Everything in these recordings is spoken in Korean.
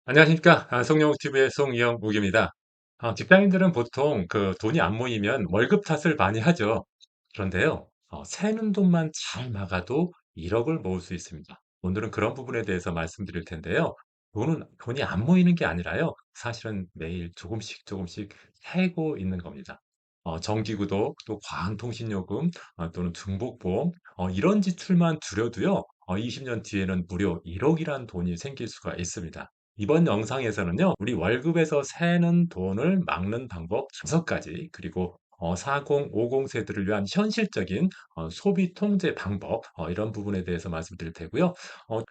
안녕하십니까. 송영욱TV의 송영욱입니다. 직장인들은 보통 돈이 안 모이면 월급 탓을 많이 하죠. 그런데요, 새는 돈만 잘 막아도 1억을 모을 수 있습니다. 오늘은 그런 부분에 대해서 말씀드릴 텐데요. 돈이 안 모이는 게 아니라요. 사실은 매일 조금씩 조금씩 새고 있는 겁니다. 정기구독, 또 과한통신요금, 또는 중복보험, 이런 지출만 줄여도요, 20년 뒤에는 무려 1억이란 돈이 생길 수가 있습니다. 이번 영상에서는요, 우리 월급에서 새는 돈을 막는 방법 5가지, 그리고 40, 50 세대를 위한 현실적인 소비 통제 방법, 이런 부분에 대해서 말씀드릴 테고요. 어,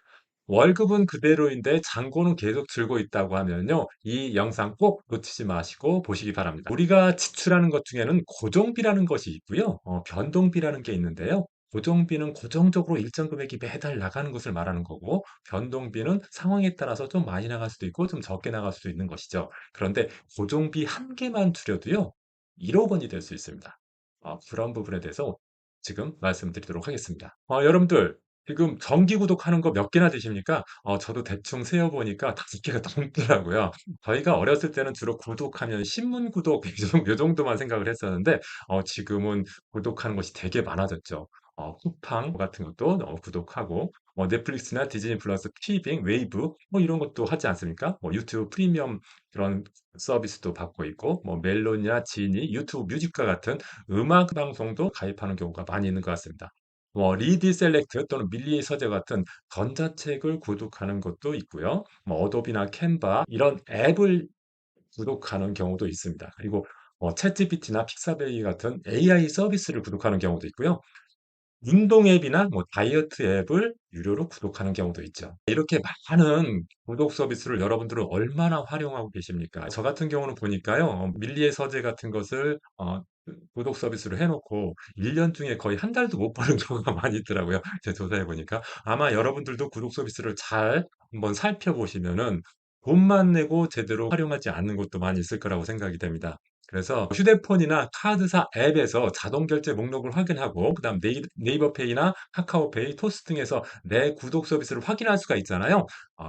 월급은 그대로인데 잔고는 계속 줄고 있다고 하면요, 이 영상 꼭 놓치지 마시고 보시기 바랍니다. 우리가 지출하는 것 중에는 고정비라는 것이 있고요, 변동비라는 게 있는데요. 고정비는 고정적으로 일정 금액이 매달 나가는 것을 말하는 거고, 변동비는 상황에 따라서 좀 많이 나갈 수도 있고 좀 적게 나갈 수도 있는 것이죠. 그런데 고정비 한 개만 줄여도요, 1억 원이 될 수 있습니다. 그런 부분에 대해서 지금 말씀드리도록 하겠습니다. 여러분들, 지금 정기 구독하는 거 몇 개나 되십니까? 저도 대충 세어보니까 5개가 넘더라고요. 저희가 어렸을 때는 주로 구독하면 신문 구독 요 정도만 생각을 했었는데, 지금은 구독하는 것이 되게 많아졌죠. 쿠팡 같은 것도 구독하고, 넷플릭스나 디즈니 플러스, 티빙, 웨이브, 이런 것도 하지 않습니까? 유튜브 프리미엄 그런 서비스도 받고 있고, 멜론이나 지니, 유튜브 뮤직과 같은 음악 방송도 가입하는 경우가 많이 있는 것 같습니다. 리디 셀렉트 또는 밀리의 서재 같은 전자책을 구독하는 것도 있고요. 어도비나 캔바 이런 앱을 구독하는 경우도 있습니다. 그리고 챗GPT나 픽사베이 같은 AI 서비스를 구독하는 경우도 있고요. 운동 앱이나 다이어트 앱을 유료로 구독하는 경우도 있죠. 이렇게 많은 구독 서비스를 여러분들은 얼마나 활용하고 계십니까? 저 같은 경우는 보니까요. 밀리의 서재 같은 것을 구독 서비스로 해 놓고 1년 중에 거의 한 달도 못 보는 경우가 많이 있더라고요. 제 조사해 보니까. 아마 여러분들도 구독 서비스를 잘 한번 살펴보시면은 돈만 내고 제대로 활용하지 않는 곳도 많이 있을 거라고 생각이 됩니다. 그래서 휴대폰이나 카드사 앱에서 자동 결제 목록을 확인하고, 그다음 네이버 페이나 카카오페이, 토스 등에서 내 구독 서비스를 확인할 수가 있잖아요.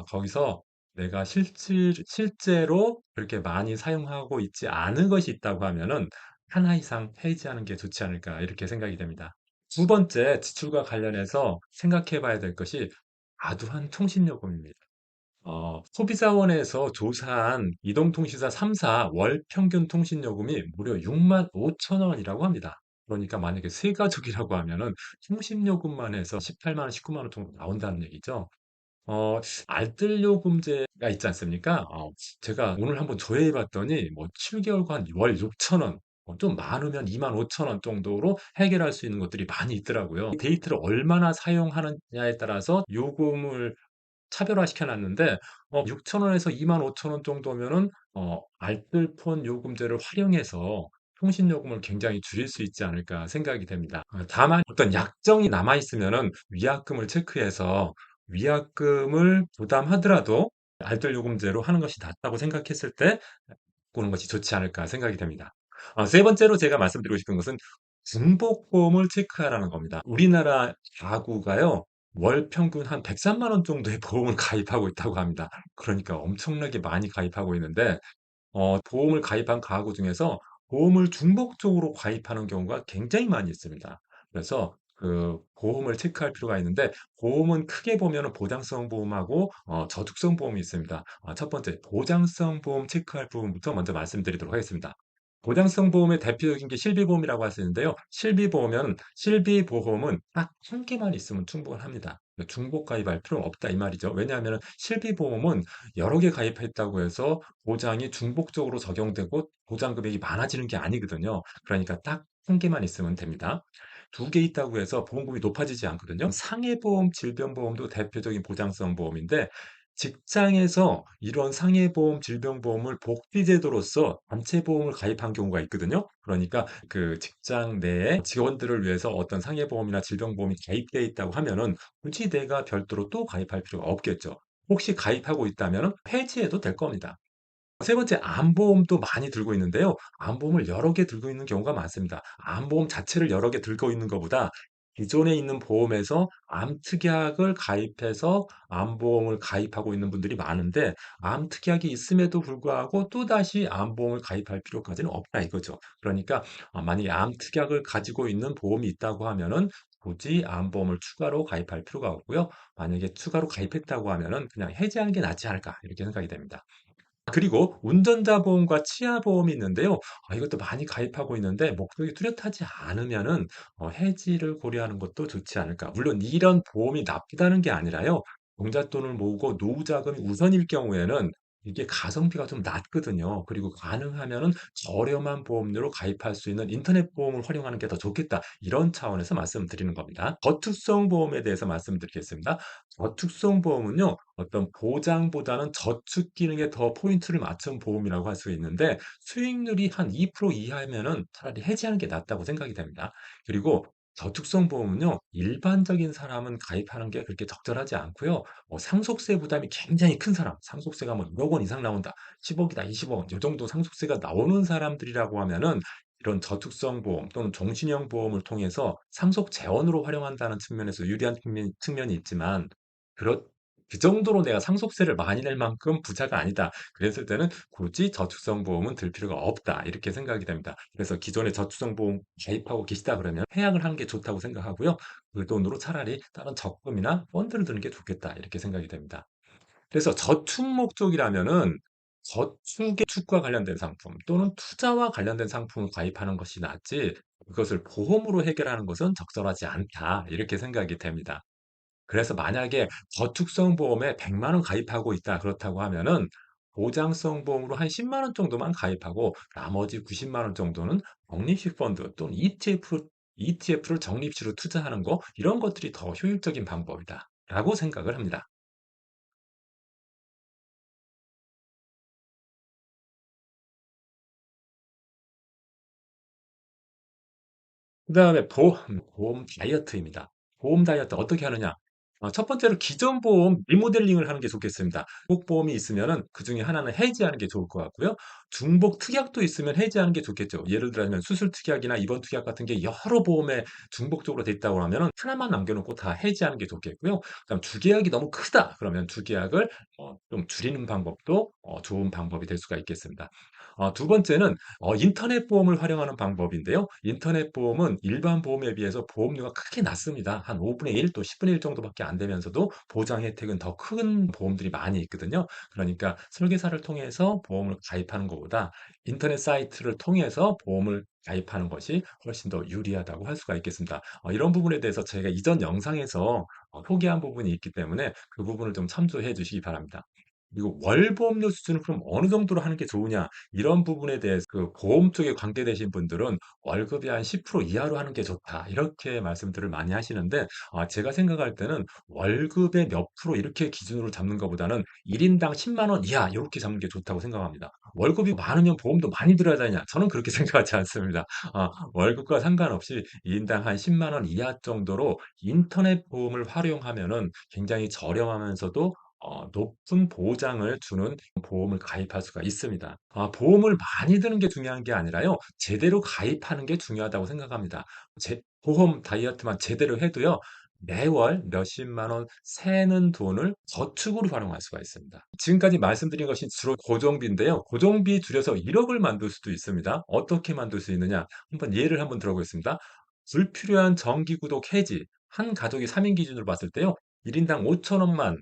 거기서 내가 실제로 그렇게 많이 사용하고 있지 않은 것이 있다고 하면은 하나 이상 해지하는 게 좋지 않을까 이렇게 생각이 됩니다. 두 번째 지출과 관련해서 생각해 봐야 될 것이 과도한 통신요금입니다. 소비자원에서 조사한 이동통신사 3사 월 평균 통신요금이 무려 6만 5천 원이라고 합니다. 그러니까 만약에 세 가족이라고 하면은 통신요금만 해서 18만 원, 19만 원 정도 나온다는 얘기죠. 알뜰요금제가 있지 않습니까? 제가 오늘 한번 조회해 봤더니 7개월간 월 6천 원, 좀 많으면 2만 5천 원 정도로 해결할 수 있는 것들이 많이 있더라고요. 데이터를 얼마나 사용하느냐에 따라서 요금을 차별화시켜 놨는데 6천 원에서 2만 5천 원 정도면은 알뜰폰 요금제를 활용해서 통신 요금을 굉장히 줄일 수 있지 않을까 생각이 됩니다. 다만 어떤 약정이 남아 있으면은 위약금을 체크해서 위약금을 부담하더라도 알뜰 요금제로 하는 것이 낫다고 생각했을 때 바꾸는 것이 좋지 않을까 생각이 됩니다. 세 번째로 제가 말씀드리고 싶은 것은 중복보험을 체크하라는 겁니다. 우리나라 가구가요, 월 평균 한 103만 원 정도의 보험을 가입하고 있다고 합니다. 그러니까 엄청나게 많이 가입하고 있는데, 보험을 가입한 가구 중에서 보험을 중복적으로 가입하는 경우가 굉장히 많이 있습니다. 그래서 그 보험을 체크할 필요가 있는데, 보험은 크게 보면은 보장성 보험하고 저축성 보험이 있습니다. 첫 번째 보장성 보험 체크할 부분부터 먼저 말씀드리도록 하겠습니다. 보장성 보험의 대표적인 게 실비보험이라고 할 수 있는데요. 실비보험은 딱 한 개만 있으면 충분합니다. 중복 가입할 필요는 없다 이 말이죠. 왜냐하면 실비보험은 여러 개 가입했다고 해서 보장이 중복적으로 적용되고 보장 금액이 많아지는 게 아니거든요. 그러니까 딱 한 개만 있으면 됩니다. 두 개 있다고 해서 보험금이 높아지지 않거든요. 상해보험, 질병보험도 대표적인 보장성 보험인데, 직장에서 이런 상해보험, 질병보험을 복지제도로서 단체보험을 가입한 경우가 있거든요. 그러니까 그 직장 내에 직원들을 위해서 어떤 상해보험이나 질병보험이 가입되어 있다고 하면은 굳이 내가 별도로 또 가입할 필요가 없겠죠. 혹시 가입하고 있다면 폐지해도 될 겁니다. 세 번째, 암보험도 많이 들고 있는데요. 암보험을 여러 개 들고 있는 경우가 많습니다. 암보험 자체를 여러 개 들고 있는 것보다 기존에 있는 보험에서 암특약을 가입해서 암보험을 가입하고 있는 분들이 많은데 암특약이 있음에도 불구하고 또다시 암보험을 가입할 필요까지는 없다 이거죠. 그러니까 만약에 암특약을 가지고 있는 보험이 있다고 하면은 굳이 암보험을 추가로 가입할 필요가 없고요. 만약에 추가로 가입했다고 하면은 그냥 해지하는 게 낫지 않을까 이렇게 생각이 됩니다. 그리고 운전자 보험과 치아 보험이 있는데요. 이것도 많이 가입하고 있는데 목적이 뚜렷하지 않으면은 해지를 고려하는 것도 좋지 않을까. 물론 이런 보험이 나쁘다는 게 아니라요. 종잣돈을 모으고 노후 자금이 우선일 경우에는 이게 가성비가 좀 낮거든요. 그리고 가능하면은 저렴한 보험료로 가입할 수 있는 인터넷 보험을 활용하는 게 더 좋겠다. 이런 차원에서 말씀드리는 겁니다. 저축성 보험에 대해서 말씀드리겠습니다. 저축성 보험은요. 어떤 보장보다는 저축 기능에 더 포인트를 맞춘 보험이라고 할 수 있는데 수익률이 한 2% 이하면은 차라리 해지하는 게 낫다고 생각이 됩니다. 그리고 저축성 보험은요, 일반적인 사람은 가입하는 게 그렇게 적절하지 않고요. 상속세 부담이 굉장히 큰 사람, 상속세가 뭐 1억 원 이상 나온다, 10억이다, 20억 원, 이 정도 상속세가 나오는 사람들이라고 하면은 이런 저축성 보험 또는 종신형 보험을 통해서 상속 재원으로 활용한다는 측면에서 유리한 측면이 있지만, 그렇 그 정도로 내가 상속세를 많이 낼 만큼 부자가 아니다. 그랬을 때는 굳이 저축성 보험은 들 필요가 없다. 이렇게 생각이 됩니다. 그래서 기존에 저축성 보험 가입하고 계시다 그러면 해약을 하는 게 좋다고 생각하고요. 그 돈으로 차라리 다른 적금이나 펀드를 드는 게 좋겠다. 이렇게 생각이 됩니다. 그래서 저축 목적이라면은 저축의 축과 관련된 상품 또는 투자와 관련된 상품을 가입하는 것이 낫지 그것을 보험으로 해결하는 것은 적절하지 않다. 이렇게 생각이 됩니다. 그래서 만약에 저축성 보험에 100만 원 가입하고 있다 그렇다고 하면은 보장성 보험으로 한 10만 원 정도만 가입하고 나머지 90만 원 정도는 적립식 펀드 또는 ETF를 적립식으로 투자하는 거 이런 것들이 더 효율적인 방법이다라고 생각을 합니다. 그다음에 보험 다이어트입니다. 보험 다이어트 어떻게 하느냐? 첫 번째로 기존 보험 리모델링을 하는 게 좋겠습니다. 중복 보험이 있으면은 그중에 하나는 해지하는 게 좋을 것 같고요. 중복 특약도 있으면 해지하는 게 좋겠죠. 예를 들자면 수술 특약이나 입원 특약 같은 게 여러 보험에 중복적으로 돼 있다고 하면은 하나만 남겨 놓고 다 해지하는 게 좋겠고요. 그다음 주계약이 너무 크다. 그러면 주계약을 좀 줄이는 방법도 좋은 방법이 될 수가 있겠습니다. 두 번째는 인터넷 보험을 활용하는 방법인데요. 인터넷 보험은 일반 보험에 비해서 보험료가 크게 낮습니다. 한 5분의 1 또 10분의 1 정도밖에 안 되면서도 보장 혜택은 더 큰 보험들이 많이 있거든요. 그러니까 설계사를 통해서 보험을 가입하는 것보다 인터넷 사이트를 통해서 보험을 가입하는 것이 훨씬 더 유리하다고 할 수가 있겠습니다. 이런 부분에 대해서 제가 이전 영상에서 소개한 부분이 있기 때문에 그 부분을 좀 참조해 주시기 바랍니다. 그리고 월보험료 수준을 그럼 어느 정도로 하는 게 좋으냐? 이런 부분에 대해서 그 보험 쪽에 관계되신 분들은 월급이 한 10% 이하로 하는 게 좋다. 이렇게 말씀들을 많이 하시는데, 제가 생각할 때는 월급의 몇 프로 이렇게 기준으로 잡는 것보다는 1인당 10만 원 이하 이렇게 잡는 게 좋다고 생각합니다. 월급이 많으면 보험도 많이 들어야 되냐? 저는 그렇게 생각하지 않습니다. 월급과 상관없이 1인당 한 10만 원 이하 정도로 인터넷 보험을 활용하면은 굉장히 저렴하면서도 높은 보장을 주는 보험을 가입할 수가 있습니다. 보험을 많이 드는 게 중요한 게 아니라요. 제대로 가입하는 게 중요하다고 생각합니다. 보험 다이어트만 제대로 해도요. 매월 몇십만 원 새는 돈을 저축으로 활용할 수가 있습니다. 지금까지 말씀드린 것이 주로 고정비인데요. 고정비 줄여서 1억을 만들 수도 있습니다. 어떻게 만들 수 있느냐? 예를 한번 들어보겠습니다. 불필요한 정기구독 해지. 한 가족이 3인 기준으로 봤을 때요. 1인당 5천 원만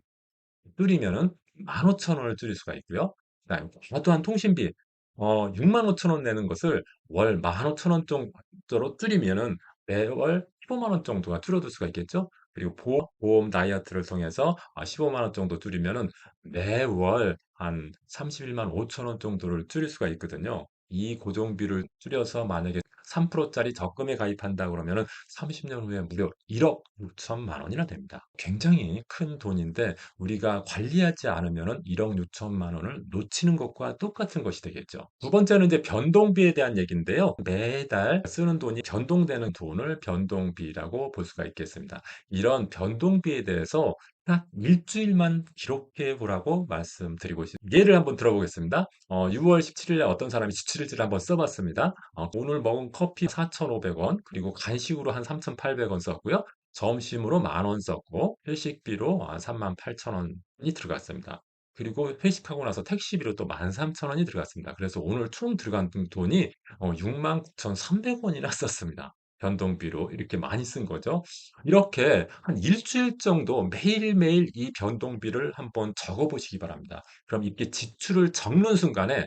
줄이면은 15,000원을 줄일 수가 있고요. 그다음에 과도한 통신비 65,000원 내는 것을 월 15,000원 정도로 줄이면은 매월 15만 원 정도가 줄어들 수가 있겠죠. 그리고 보험 다이어트를 통해서 15만 원 정도 줄이면은 매월 한 31만 5천 원 정도를 줄일 수가 있거든요. 이 고정비를 줄여서 만약에 3%짜리 적금에 가입한다 그러면은 30년 후에 무려 1억 6천만 원이나 됩니다. 굉장히 큰 돈인데 우리가 관리하지 않으면은 1억 6천만 원을 놓치는 것과 똑같은 것이 되겠죠. 두 번째는 이제 변동비에 대한 얘기인데요. 매달 쓰는 돈이 변동되는 돈을 변동비라고 볼 수가 있겠습니다. 이런 변동비에 대해서 딱 일주일만 기록해 보라고 말씀드리고 싶습니다. 예를 한번 들어보겠습니다. 6월 17일에 어떤 사람이 지출일지를 한번 써봤습니다. 오늘 먹은 커피 4,500원, 그리고 간식으로 한 3,800원 썼고요. 점심으로 10,000원 썼고, 회식비로 38,000원이 들어갔습니다. 그리고 회식하고 나서 택시비로 또 13,000원이 들어갔습니다. 그래서 오늘 총 들어간 돈이 69,300원이나 썼습니다. 변동비로 이렇게 많이 쓴 거죠. 이렇게 한 일주일 정도 매일매일 이 변동비를 한번 적어 보시기 바랍니다. 그럼 이렇게 지출을 적는 순간에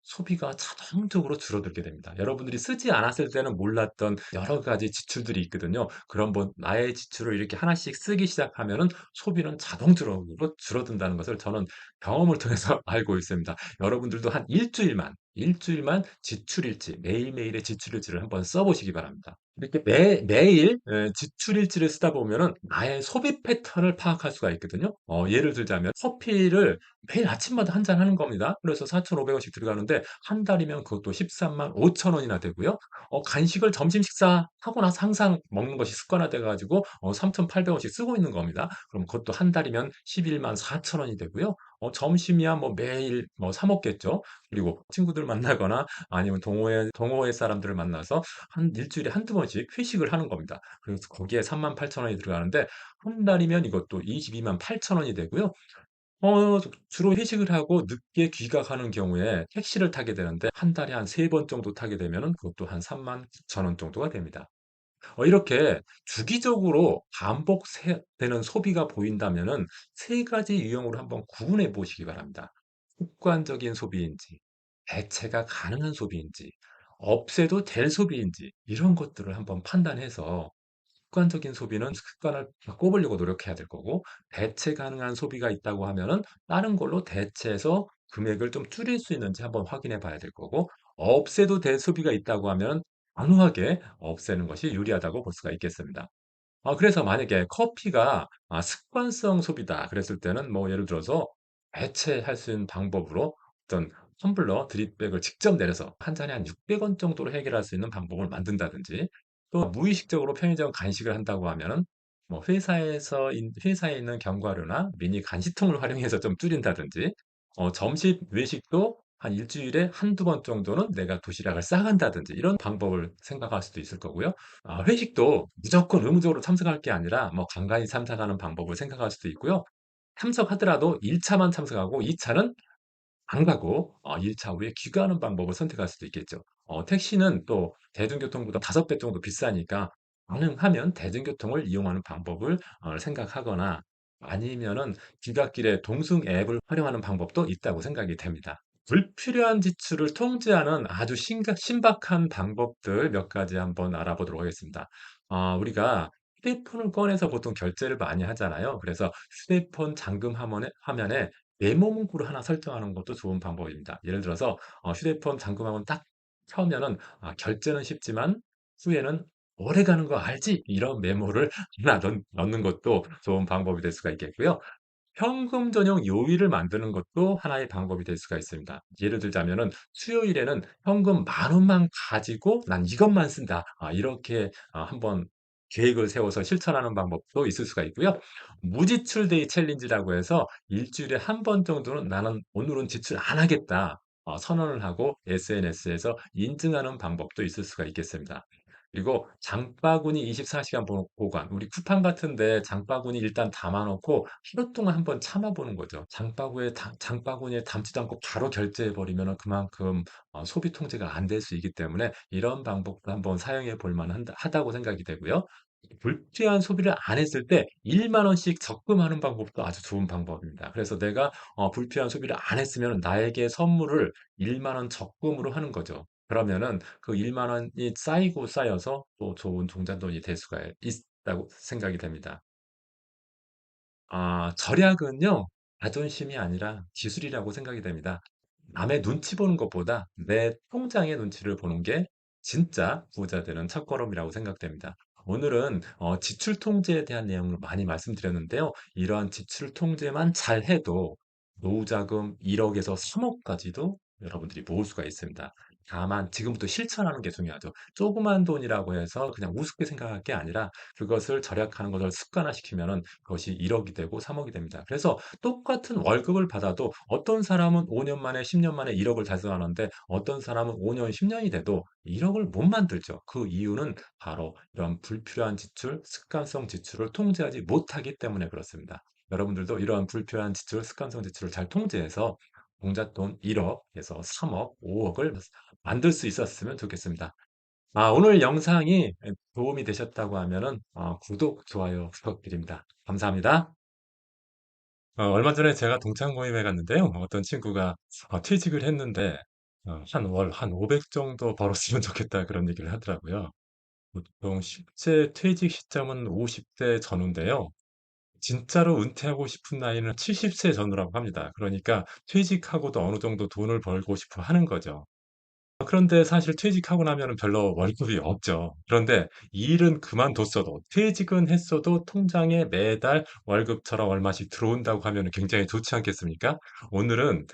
소비가 자동적으로 줄어들게 됩니다. 여러분들이 쓰지 않았을 때는 몰랐던 여러 가지 지출들이 있거든요. 그럼 뭐 나의 지출을 이렇게 하나씩 쓰기 시작하면은 소비는 자동적으로 줄어든다는 것을 저는 경험을 통해서 알고 있습니다. 여러분들도 한 일주일만 지출일지, 매일매일의 지출일지를 한번 써보시기 바랍니다. 이렇게 매일 지출일지를 쓰다 보면은 나의 소비 패턴을 파악할 수가 있거든요. 예를 들자면 커피를 매일 아침마다 한 잔 하는 겁니다. 그래서 4,500원씩 들어가는데 한 달이면 그것도 13만 5천 원이나 되고요. 간식을 점심 식사하고 나서 항상 먹는 것이 습관화돼 가지고 3,800원씩 쓰고 있는 겁니다. 그럼 그것도 한 달이면 11만 4천 원이 되고요. 점심이야 뭐 매일 뭐 사 먹겠죠. 그리고 친구들 만나거나 아니면 동호회 사람들을 만나서 한 일주일에 한두 번씩 회식을 하는 겁니다. 그래서 거기에 38,000원이 들어가는데 한 달이면 이것도 22만 8천 원이 되고요. 주로 회식을 하고 늦게 귀가하는 경우에 택시를 타게 되는데 한 달에 한 3번 정도 타게 되면은 그것도 한 39,000원 정도가 됩니다. 이렇게 주기적으로 반복되는 소비가 보인다면은 세 가지 유형으로 한번 구분해 보시기 바랍니다. 습관적인 소비인지, 대체가 가능한 소비인지, 없애도 될 소비인지, 이런 것들을 한번 판단해서 습관적인 소비는 습관을 바꿔보려고 노력해야 될 거고, 대체 가능한 소비가 있다고 하면은 다른 걸로 대체해서 금액을 좀 줄일 수 있는지 한번 확인해 봐야 될 거고, 없애도 될 소비가 있다고 하면 단호하게 없애는 것이 유리하다고 볼 수가 있겠습니다. 그래서 만약에 커피가 습관성 소비다 그랬을 때는 뭐 예를 들어서 대체할 수 있는 방법으로 어떤 텀블러 드립백을 직접 내려서 한 잔에 한 600원 정도로 해결할 수 있는 방법을 만든다든지, 또 무의식적으로 편의점 간식을 한다고 하면은 뭐 회사에 있는 견과류나 미니 간식통을 활용해서 좀 줄인다든지, 점심 외식도 한 일주일에 한두 번 정도는 내가 도시락을 싸간다든지 이런 방법을 생각할 수도 있을 거고요. 회식도 무조건 의무적으로 참석할 게 아니라 뭐 간간히 참석하는 방법을 생각할 수도 있고요. 참석하더라도 1 차만 참석하고 2 차는 안 가고 1차 후에 귀가하는 방법을 선택할 수도 있겠죠. 택시는 또 대중교통보다 5배 정도 비싸니까 가능하면 대중교통을 이용하는 방법을 생각하거나, 아니면은 지갑길에 동승 앱을 활용하는 방법도 있다고 생각이 됩니다. 불필요한 지출을 통제하는 아주 신박한 방법들 몇 가지 한번 알아보도록 하겠습니다. 우리가 휴대폰을 꺼내서 보통 결제를 많이 하잖아요. 그래서 휴대폰 잠금 화면에 메모 문구를 하나 설정하는 것도 좋은 방법입니다. 예를 들어서 휴대폰 잠금하고 딱 켜면은 결제는 쉽지만 후에는 오래 가는 거 알지? 이런 메모를 하나 넣는 것도 좋은 방법이 될 수가 있겠고요. 현금 전용 요일을 만드는 것도 하나의 방법이 될 수가 있습니다. 예를 들자면은 수요일에는 현금 10,000원만 가지고 난 이것만 쓴다. 이렇게 한번 계획을 세워서 실천하는 방법도 있을 수가 있고요. 무지출 데이 챌린지라고 해서 일주일에 한 번 정도는 나는 오늘은 지출 안 하겠다. 선언을 하고 SNS에서 인증하는 방법도 있을 수가 있겠습니다. 그리고 장바구니 24시간 보관. 우리 쿠팡 같은 데 장바구니 일단 담아 놓고 하루 동안 한번 참아 보는 거죠. 장바구니에 담지도 않고 바로 결제해 버리면은 그만큼 소비 통제가 안 될 수 있기 때문에 이런 방법도 한번 사용해 볼 만하다고 생각이 되고요. 불필요한 소비를 안 했을 때 1만 원씩 적금하는 방법도 아주 좋은 방법입니다. 그래서 내가 불필요한 소비를 안 했으면 나에게 선물을 1만 원 적금으로 하는 거죠. 그러면은 그 1만 원이 쌓이고 쌓여서 또 좋은 종잣돈이 될 수가 있다고 생각이 됩니다. 절약은요, 자존심이 아니라 기술이라고 생각이 됩니다. 남의 눈치 보는 것보다 내 통장의 눈치를 보는 게 진짜 부자 되는 첫걸음이라고 생각됩니다. 오늘은 지출 통제에 대한 내용을 많이 말씀드렸는데요. 이러한 지출 통제만 잘 해도 노후자금 1억에서 3억까지도 여러분들이 모을 수가 있습니다. 다만 지금부터 실천하는 게 중요하죠. 조그만 돈이라고 해서 그냥 우습게 생각할 게 아니라 그것을 절약하는 것을 습관화시키면은 그것이 1억이 되고 3억이 됩니다. 그래서 똑같은 월급을 받아도 어떤 사람은 5년 만에 10년 만에 1억을 달성하는데 어떤 사람은 5년, 10년이 돼도 1억을 못 만들죠. 그 이유는 바로 이런 불필요한 지출, 습관성 지출을 통제하지 못하기 때문에 그렇습니다. 여러분들도 이러한 불필요한 지출, 습관성 지출을 잘 통제해서 공잣돈 1억에서 3억, 5억을 만들 수 있었으면 좋겠습니다. 오늘 영상이 도움이 되셨다고 하면은 구독, 좋아요 부탁드립니다. 감사합니다. 얼마 전에 제가 동창 모임에 갔는데요. 어떤 친구가 퇴직을 했는데 한 월 한 500 정도 벌었으면 좋겠다 그런 얘기를 하더라고요. 보통 실제 퇴직 시점은 50대 전후인데요. 진짜로 은퇴하고 싶은 나이는 70세 전후라고 합니다. 그러니까 퇴직하고도 어느 정도 돈을 벌고 싶어 하는 거죠. 그런데 사실 퇴직하고 나면은 별로 월급이 없죠. 그런데 일은 그만뒀어도 퇴직은 했어도 통장에 매달 월급처럼 얼마씩 들어온다고 하면은 굉장히 좋지 않겠습니까? 오늘은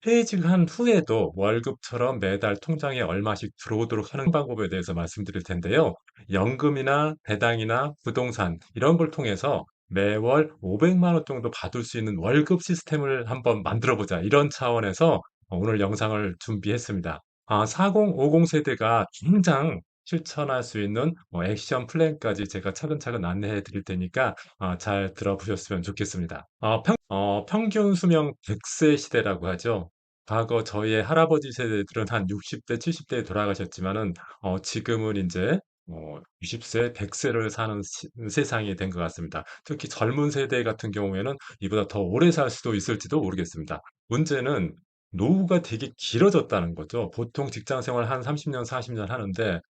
퇴직한 후에도 월급처럼 매달 통장에 얼마씩 들어오도록 하는 방법에 대해서 말씀드릴 텐데요. 연금이나 배당이나 부동산 이런 걸 통해서 매월 500만 원 정도 받을 수 있는 월급 시스템을 한번 만들어 보자. 이런 차원에서 오늘 영상을 준비했습니다. 4050 세대가 당장 실천할 수 있는 액션 플랜까지 제가 차근차근 안내해 드릴 테니까 잘 들어보셨으면 좋겠습니다. 평균 수명 100세 시대라고 하죠. 과거 저희의 할아버지 세대들은 한 60대, 70대에 돌아가셨지만은 지금은 인제 90세, 100세를 사는 세상이 된 것 같습니다. 특히 젊은 세대 같은 경우에는 이보다 더 오래 살 수도 있을지도 모르겠습니다. 문제는 노후가 되게 길어졌다는 거죠. 보통 직장 생활 한 30 년, 40년 하는데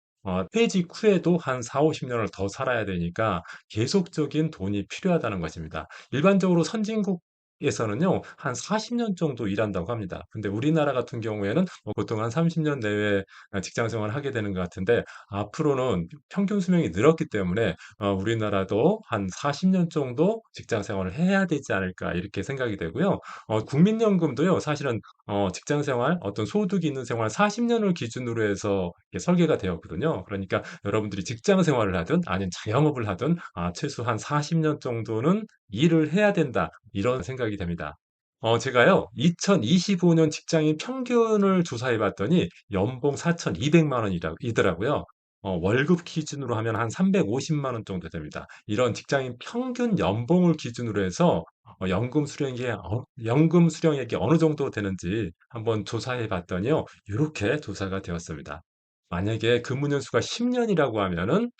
퇴직 후에도 한 40-50 년을 더 살아야 되니까 계속적인 돈이 필요하다는 것입니다. 일반적으로 선진국에서는요, 한 40년 정도 일한다고 합니다. 근데 우리나라 같은 경우에는 보통 한 30년 내외 직장 생활을 하게 되는 것 같은데, 앞으로는 평균 수명이 늘었기 때문에 우리나라도 한 40년 정도 직장 생활을 해야 되지 않을까 이렇게 생각이 되고요. 국민연금도요, 사실은 직장 생활, 어떤 소득이 있는 생활 40년을 기준으로 해서 이렇게 설계가 되었거든요. 그러니까 여러분들이 직장 생활을 하든 아니면 자영업을 하든 최소한 40년 정도는 일을 해야 된다. 이런 생각이 됩니다. 제가요, 2025년 직장인 평균을 조사해 봤더니 연봉 4,200만 원이더라고요. 월급 기준으로 하면 한 350만 원 정도 됩니다. 이런 직장인 평균 연봉을 기준으로 해서 연금 수령액이 어느 정도 되는지 한번 조사해 봤더니요. 이렇게 조사가 되었습니다. 만약에 근무 연수가 10년이라고 하면은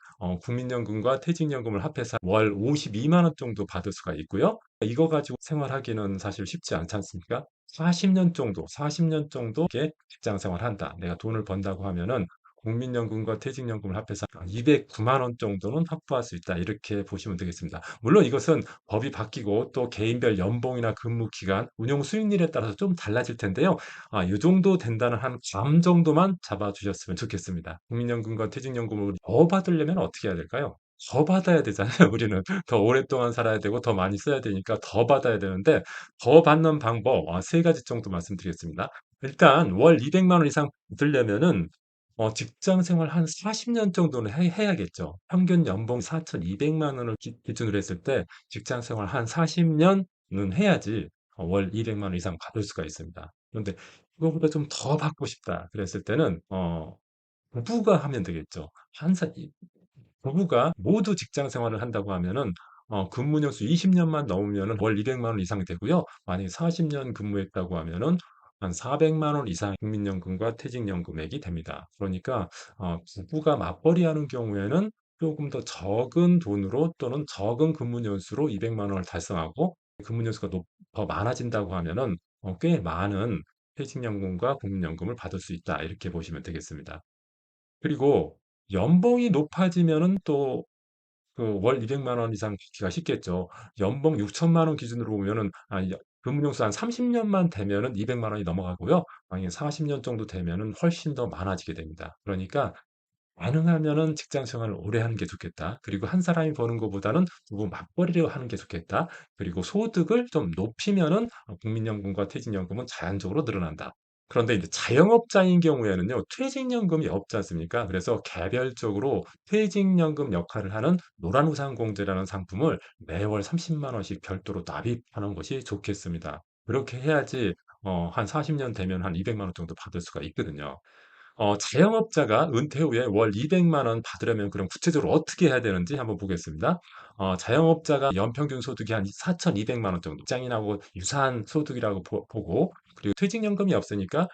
국민연금과 퇴직연금을 합해서 월 52만 원 정도 받을 수가 있고요. 이거 가지고 생활하기는 사실 쉽지 않지 않습니까? 40년 정도 이렇게 직장 생활한다. 내가 돈을 번다고 하면은 국민연금과 퇴직연금을 합해서 209만 원 정도는 확보할 수 있다. 이렇게 보시면 되겠습니다. 물론 이것은 법이 바뀌고 또 개인별 연봉이나 근무 기간, 운용 수익률에 따라서 좀 달라질 텐데요. 요 정도 된다는 한 감 정도만 잡아주셨으면 좋겠습니다. 국민연금과 퇴직연금을 더 받으려면 어떻게 해야 될까요? 더 받아야 되잖아요. 우리는 더 오랫동안 살아야 되고 더 많이 써야 되니까 더 받아야 되는데 더 받는 방법 세 가지 정도 말씀드리겠습니다. 일단 월 200만 원 이상 받으려면은 직장 생활 한 40년 정도는 해야겠죠. 평균 연봉 4,200만 원을 기준으로 했을 때 직장 생활 한 40년은 해야지 월 200만 원 이상 받을 수가 있습니다. 그런데 그거보다 좀 더 받고 싶다 그랬을 때는 부부가 하면 되겠죠. 한 사 이 부부가 모두 직장 생활을 한다고 하면은 근무 년수 20 년만 넘으면은 월 200만 원 이상 되고요. 만약에 40년 근무했다고 하면은 한 400만 원 이상 국민연금과 퇴직연금액이 됩니다. 그러니까 부부가 맞벌이하는 경우에는 조금 더 적은 돈으로 또는 적은 근무 년수로 200만 원을 달성하고 근무 년수가 더 많아진다고 하면은 꽤 많은 퇴직연금과 국민연금을 받을 수 있다. 이렇게 보시면 되겠습니다. 그리고 연봉이 높아지면은 또 그 월 200만 원 이상 받기가 쉽겠죠. 연봉 6천만 원 기준으로 보면은 근무연수 한 30 년만 되면은 200만 원이 넘어가고요. 만약에 40년 정도 되면은 훨씬 더 많아지게 됩니다. 그러니까 가능하면은 직장 생활을 오래 하는 게 좋겠다. 그리고 한 사람이 버는 것보다는 두부 맞벌이를 하는 게 좋겠다. 그리고 소득을 좀 높이면은 국민연금과 퇴직연금은 자연적으로 늘어난다. 그런데 이제 자영업자인 경우에는요. 퇴직연금이 없지 않습니까? 그래서 개별적으로 퇴직연금 역할을 하는 노란우산공제라는 상품을 매월 30만 원씩 별도로 납입하는 것이 좋겠습니다. 그렇게 해야지 한 40년 되면 한 200만 원 정도 받을 수가 있거든요. 자영업자가 은퇴 후에 월 200만 원 받으려면 그럼 구체적으로 어떻게 해야 되는지 한번 보겠습니다. 자영업자가 연평균 소득이 한 4,200만 원 정도, 직장인하고 유사한 소득이라고 보고, 그리고 퇴직연금이 없으니까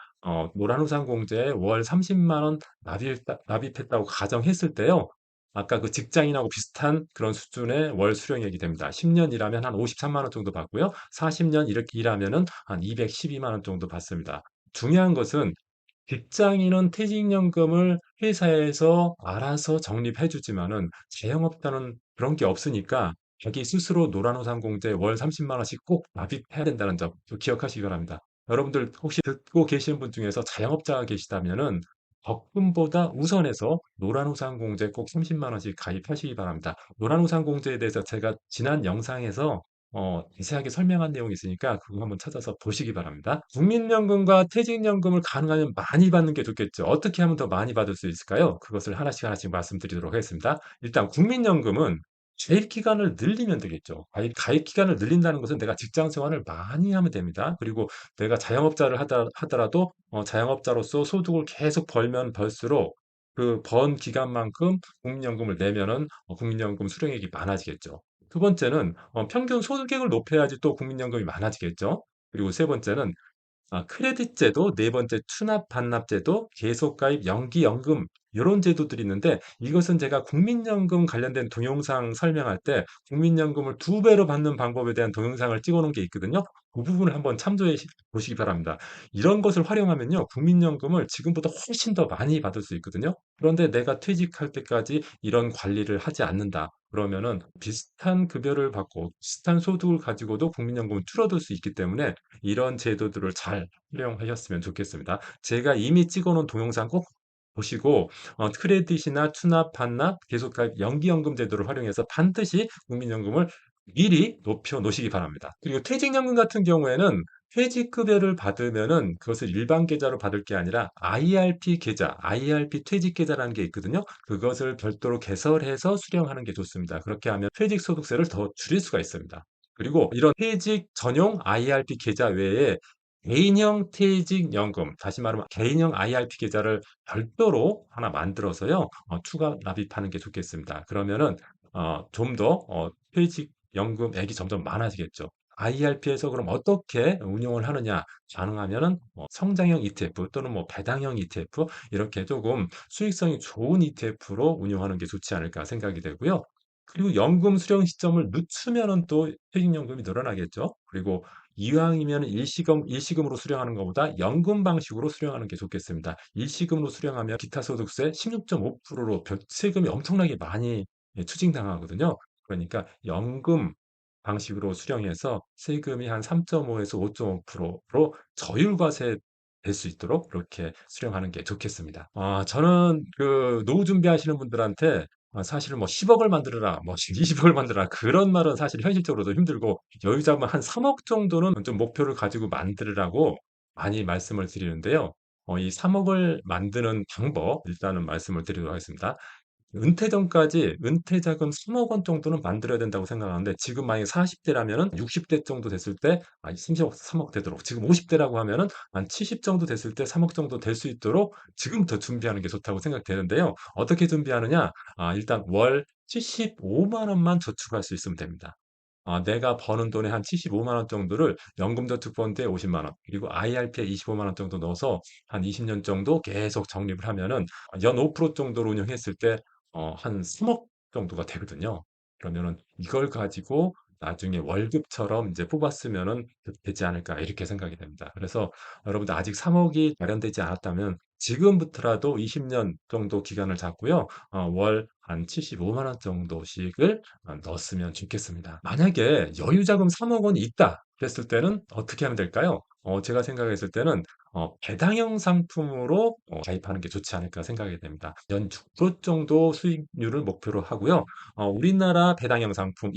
노란우산공제에 월 30만 원 납입했다고 가정했을 때요. 아까 그 직장인하고 비슷한 그런 수준의 월 수령액이 됩니다. 10년 일하면 한 53만 원 정도 받고요. 40년 이렇게 일하면은 한 212만 원 정도 받습니다. 중요한 것은 직장인은 퇴직연금을 회사에서 알아서 적립해 주지만은 자영업자는 그런 게 없으니까 자기 스스로 노란우산공제 월 30만 원씩 꼭 납입해야 된다는 점 기억하시기 바랍니다. 여러분들 혹시 듣고 계시는 분 중에서 자영업자가 계시다면은 적금보다 우선해서 노란우산공제 꼭 30만 원씩 가입하시기 바랍니다. 노란우산공제에 대해서 제가 지난 영상에서 자세하게 설명한 내용이 있으니까 그거 한번 찾아서 보시기 바랍니다. 국민연금과 퇴직연금을 가능하면 많이 받는 게 좋겠죠. 어떻게 하면 더 많이 받을 수 있을까요? 그것을 하나씩 하나씩 말씀드리도록 하겠습니다. 일단 국민연금은 가입 기간을 늘리면 되겠죠. 가입 기간을 늘린다는 것은 내가 직장 생활을 많이 하면 됩니다. 그리고 내가 자영업자를 하더라도 자영업자로서 소득을 계속 벌면 벌수록 그 번 기간만큼 국민연금을 내면은 국민연금 수령액이 많아지겠죠. 두 번째는 평균 소득액을 높여야지 또 국민연금이 많아지겠죠. 그리고 세 번째는 크레딧 제도, 네 번째 추납 반납 제도, 계속가입 연기연금 요런 제도들이 있는데 이것은 제가 국민연금 관련된 동영상 설명할 때 국민연금을 2배로 받는 방법에 대한 동영상을 찍어 놓은 게 있거든요. 그 부분을 한번 참조해 보시기 바랍니다. 이런 것을 활용하면요. 국민연금을 지금보다 훨씬 더 많이 받을 수 있거든요. 그런데 내가 퇴직할 때까지 이런 관리를 하지 않는다. 그러면은 비슷한 급여를 받고 비슷한 소득을 가지고도 국민연금은 줄어들 수 있기 때문에 이런 제도들을 잘 활용하셨으면 좋겠습니다. 제가 이미 찍어 놓은 동영상 꼭 보시고 크레딧이나 추납, 반납, 계속가입, 연기연금 제도를 활용해서 반드시 국민연금을 미리 높여 놓으시기 바랍니다. 그리고 퇴직연금 같은 경우에는 퇴직급여를 받으면은 그것을 일반 계좌로 받을 게 아니라 IRP 계좌, IRP 퇴직 계좌라는 게 있거든요. 그것을 별도로 개설해서 수령하는 게 좋습니다. 그렇게 하면 퇴직소득세를 더 줄일 수가 있습니다. 그리고 이런 퇴직 전용 IRP 계좌 외에 개인형 퇴직연금, 다시 말하면 개인형 IRP 계좌를 별도로 하나 만들어서요, 추가 납입하는 게 좋겠습니다. 그러면은, 좀 더, 퇴직연금액이 점점 많아지겠죠. IRP에서 그럼 어떻게 운용을 하느냐 가능하면은 성장형 ETF 또는 뭐 배당형 ETF 이렇게 조금 수익성이 좋은 ETF로 운용하는 게 좋지 않을까 생각이 되고요. 그리고 연금 수령 시점을 늦추면은 또 퇴직연금이 늘어나겠죠. 그리고 이왕이면 일시금으로 수령하는 것보다 연금 방식으로 수령하는 게 좋겠습니다. 일시금으로 수령하면 기타소득세 16.5%로 세금이 엄청나게 많이 추징당하거든요. 그러니까 연금 방식으로 수령해서 세금이 한 3.5에서 5.5%로 저율과세 될 수 있도록 그렇게 수령하는 게 좋겠습니다. 저는 그 노후 준비하시는 분들한테 사실은 뭐 10억을 만들어라, 뭐 20억을 만들어라 그런 말은 사실 현실적으로도 힘들고 여유 잡으면 한 3억 정도는 좀 목표를 가지고 만들으라고 많이 말씀을 드리는데요. 이 3억을 만드는 방법 일단은 말씀을 드리도록 하겠습니다. 은퇴 전까지 은퇴 자금 3억 원 정도는 만들어야 된다고 생각하는데 지금 만약에 40대라면은 60대 정도 됐을 때 30억, 3억 되도록 지금 50대라고 하면은 한 70 정도 됐을 때 3억 정도 될 수 있도록 지금부터 준비하는 게 좋다고 생각되는데요. 어떻게 준비하느냐? 일단 월 75만 원만 저축할 수 있으면 됩니다. 내가 버는 돈의 한 75만 원 정도를 연금저축펀드에 50만 원, 그리고 IRP에 25만 원 정도 넣어서 한 20년 정도 계속 적립을 하면은 연 5% 정도로 운영했을 때 한 3억 정도가 되거든요. 그러면은 이걸 가지고 나중에 월급처럼 이제 뽑았으면은 되지 않을까 이렇게 생각이 됩니다. 그래서 여러분들 아직 3억이 마련되지 않았다면 지금부터라도 20년 정도 기간을 잡고요. 월 한 75만 원 정도씩을 넣었으면 좋겠습니다. 만약에 여유 자금 3억 원이 있다 그랬을 때는 어떻게 하면 될까요? 제가 생각했을 때는 배당형 상품으로 가입하는 게 좋지 않을까 생각이 됩니다. 연 6% 정도 수익률을 목표로 하고요. 우리나라 배당형 상품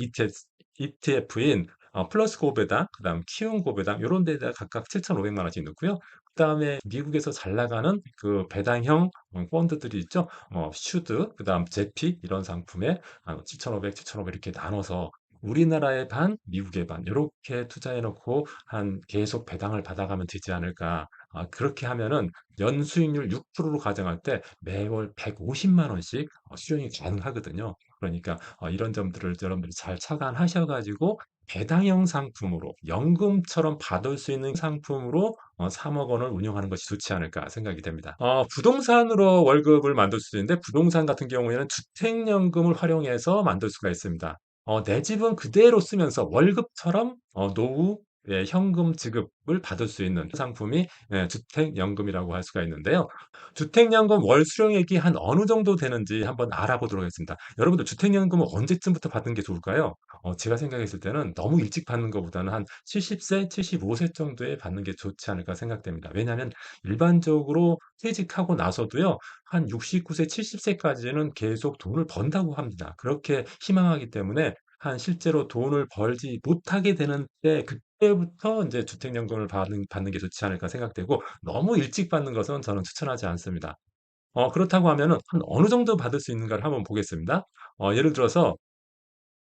ETF인 플러스 고배당, 그다음 키움 고배당 요런 데다가 각각 7,500만 원씩 넣고요. 그다음에 미국에서 잘 나가는 그 배당형 펀드들이 있죠. 슈드, 그다음 제피 이런 상품에 7,500, 7,500 이렇게 나눠서 우리나라의 반, 미국의 반 요렇게 투자해 놓고 한 계속 배당을 받아가면 되지 않을까. 그렇게 하면은 연수익률 6%로 가정할 때 매월 150만 원씩 수령이 가능하거든요. 그러니까 이런 점들을 여러분들이 잘 착안하셔 가지고 배당형 상품으로 연금처럼 받을 수 있는 상품으로 3억 원을 운용하는 것이 좋지 않을까 생각이 됩니다. 부동산으로 월급을 만들 수 있는데 부동산 같은 경우에는 주택연금을 활용해서 만들 수가 있습니다. 내 집은 그대로 쓰면서 월급처럼 노후 현금 지급을 받을 수 있는 상품이 주택연금이라고 할 수가 있는데요. 주택연금 월 수령액이 한 어느 정도 되는지 한번 알아보도록 하겠습니다. 여러분들 주택연금은 언제쯤부터 받는 게 좋을까요? 제가 생각했을 때는 너무 일찍 받는 것보다는 한 70세, 75세 정도에 받는 게 좋지 않을까 생각됩니다. 왜냐하면 일반적으로 퇴직하고 나서도요, 한 69세, 70세까지는 계속 돈을 번다고 합니다. 그렇게 희망하기 때문에 한 실제로 돈을 벌지 못하게 되는 때, 그때부터 이제 주택연금을 받는 게 좋지 않을까 생각되고, 너무 일찍 받는 것은 저는 추천하지 않습니다. 그렇다고 하면은 한 어느 정도 받을 수 있는가를 한번 보겠습니다. 예를 들어서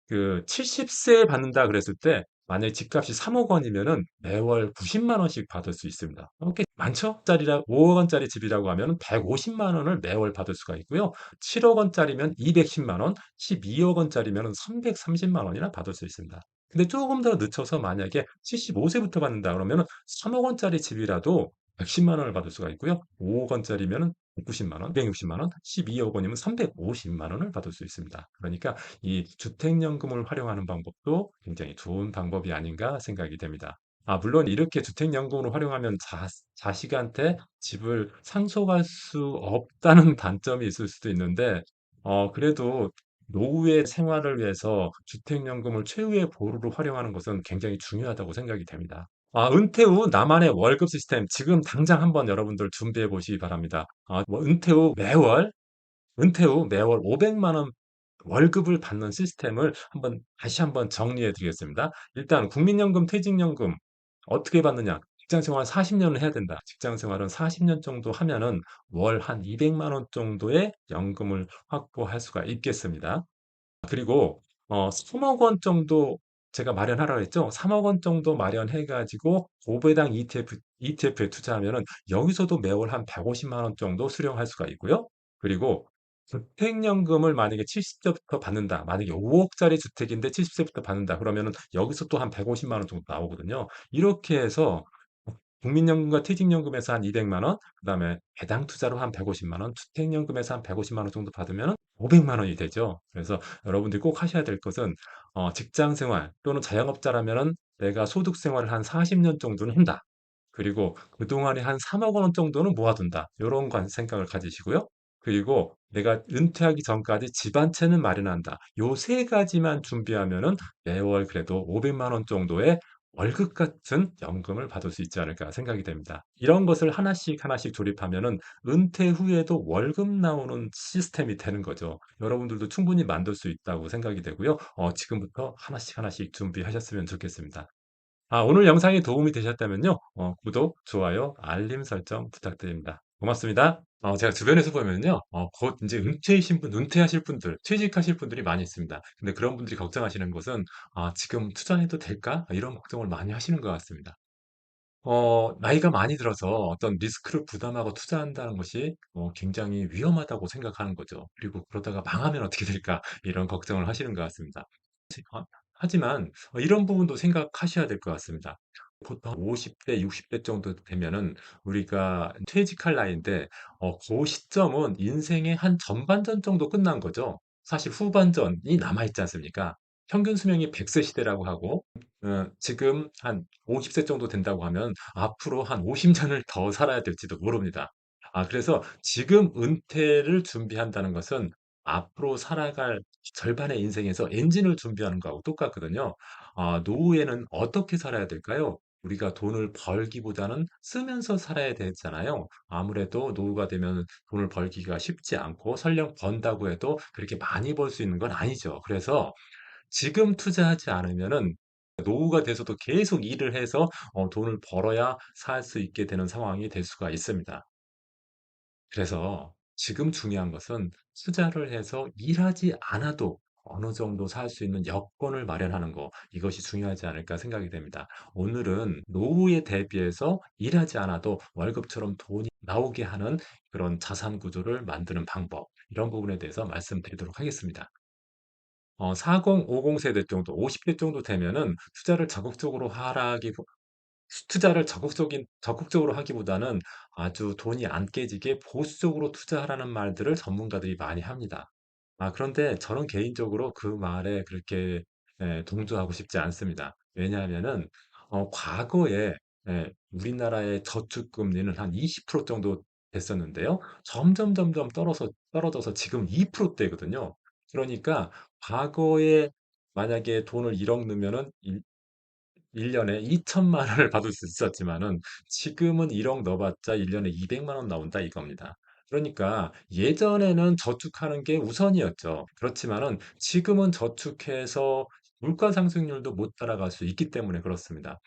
그 70세에 받는다 그랬을 때 만약에 집값이 3억 원이면은 매월 90만 원씩 받을 수 있습니다. 꽤 많죠? 짜리라 5억 원짜리 집이라고 하면은 150만 원을 매월 받을 수가 있고요. 7억 원짜리면 210만 원, 12억 원짜리면은 330만 원이나 받을 수 있습니다. 근데 조금 더 늦춰서 만약에 75세부터 받는다 그러면은 3억 원짜리 집이라도 110만 원을 받을 수가 있고요. 5억 원짜리면은 190만 원, 260만 원, 12억 원이면 350만 원을 받을 수 있습니다. 그러니까 이 주택연금을 활용하는 방법도 굉장히 좋은 방법이 아닌가 생각이 됩니다. 물론 이렇게 주택연금으로 활용하면 자식한테 집을 상속할 수 없다는 단점이 있을 수도 있는데, 그래도 노후의 생활을 위해서 주택연금을 최후의 보루로 활용하는 것은 굉장히 중요하다고 생각이 됩니다. 은퇴 후 나만의 월급 시스템 지금 당장 한번 여러분들 준비해 보시기 바랍니다. 은퇴 후 매월 500만 원 월급을 받는 시스템을 다시 한번 정리해 드리겠습니다. 일단 국민연금, 퇴직연금 어떻게 받느냐? 직장 생활 40년을 해야 된다. 직장 생활은 40년 정도 하면은 월 한 200만 원 정도의 연금을 확보할 수가 있겠습니다. 그리고 3억 원 정도 제가 마련하라고 했죠. 3억 원 정도 마련해 가지고 고배당 ETF에 투자하면은 여기서도 매월 한 150만 원 정도 수령할 수가 있고요. 그리고 주택연금을 만약에 70세부터 받는다. 만약에 5억짜리 주택인데 70세부터 받는다. 그러면은 여기서 또 한 150만 원 정도 나오거든요. 이렇게 해서 국민연금과 퇴직연금에서 한 200만 원, 그다음에 배당 투자로 한 150만 원, 주택연금에서 한 150만 원 정도 받으면 500만 원이 되죠. 그래서 여러분들이 꼭 하셔야 될 것은 직장 생활 또는 자영업자라면은 내가 소득 생활을 한 40년 정도는 한다. 그리고 그동안에 한 3억 원 정도는 모아둔다. 요런 생각을 가지시고요. 그리고 내가 은퇴하기 전까지 집 한 채는 마련한다. 요 세 가지만 준비하면은 매월 그래도 500만 원 정도의 월급 같은 연금을 받을 수 있지 않을까 생각이 됩니다. 이런 것을 하나씩 하나씩 조립하면은 은퇴 후에도 월급 나오는 시스템이 되는 거죠. 여러분들도 충분히 만들 수 있다고 생각이 되고요. 지금부터 하나씩 하나씩 준비하셨으면 좋겠습니다. 오늘 영상이 도움이 되셨다면요. 구독, 좋아요, 알림 설정 부탁드립니다. 고맙습니다. 제가 주변에서 보면요. 곧 이제 은퇴하실 분들, 퇴직하실 분들이 많이 있습니다. 근데 그런 분들이 걱정하시는 것은 지금 투자해도 될까? 이런 걱정을 많이 하시는 것 같습니다. 나이가 많이 들어서 어떤 리스크를 부담하고 투자한다는 것이 굉장히 위험하다고 생각하는 거죠. 그리고 그러다가 망하면 어떻게 될까? 이런 걱정을 하시는 것 같습니다. 하지만 이런 부분도 생각하셔야 될 것 같습니다. 보통 50대, 60대 정도 되면은 우리가 퇴직할 나이인데 그 시점은 인생의 한 전반전 정도 끝난 거죠. 사실 후반전이 남아 있지 않습니까? 평균 수명이 100세 시대라고 하고 지금 한 50세 정도 된다고 하면 앞으로 한 50년을 더 살아야 될지도 모릅니다. 그래서 지금 은퇴를 준비한다는 것은 앞으로 살아갈 절반의 인생에서 엔진을 준비하는 거하고 똑같거든요. 노후에는 어떻게 살아야 될까요? 우리가 돈을 벌기보다는 쓰면서 살아야 되잖아요. 아무래도 노후가 되면 돈을 벌기가 쉽지 않고 설령 번다고 해도 그렇게 많이 벌 수 있는 건 아니죠. 그래서 지금 투자하지 않으면은 노후가 돼서도 계속 일을 해서 돈을 벌어야 살 수 있게 되는 상황이 될 수가 있습니다. 그래서 지금 중요한 것은 투자를 해서 일하지 않아도 어느 정도 살 수 있는 여건을 마련하는 거, 이것이 중요하지 않을까 생각이 됩니다. 오늘은 노후에 대비해서 일하지 않아도 월급처럼 돈이 나오게 하는 그런 자산 구조를 만드는 방법, 이런 부분에 대해서 말씀드리도록 하겠습니다. 40, 50 세대 정도, 50대 정도 되면은 투자를 적극적으로 하기보다는 아주 돈이 안 깨지게 보수적으로 투자하라는 말들을 전문가들이 많이 합니다. 그런데 저는 개인적으로 그 말에 그렇게 동조하고 싶지 않습니다. 왜냐하면은 과거에 우리나라의 저축금리는 한 20% 정도 됐었는데요. 점점 떨어져서 지금 2%대거든요. 그러니까 과거에 만약에 돈을 1억 넣으면은 1년에 2천만 원을 받을 수 있었지만은 지금은 1억 넣어봤자 1년에 200만 원 나온다 이겁니다. 그러니까 예전에는 저축하는 게 우선이었죠. 그렇지만은 지금은 저축해서 물가 상승률도 못 따라갈 수 있기 때문에 그렇습니다.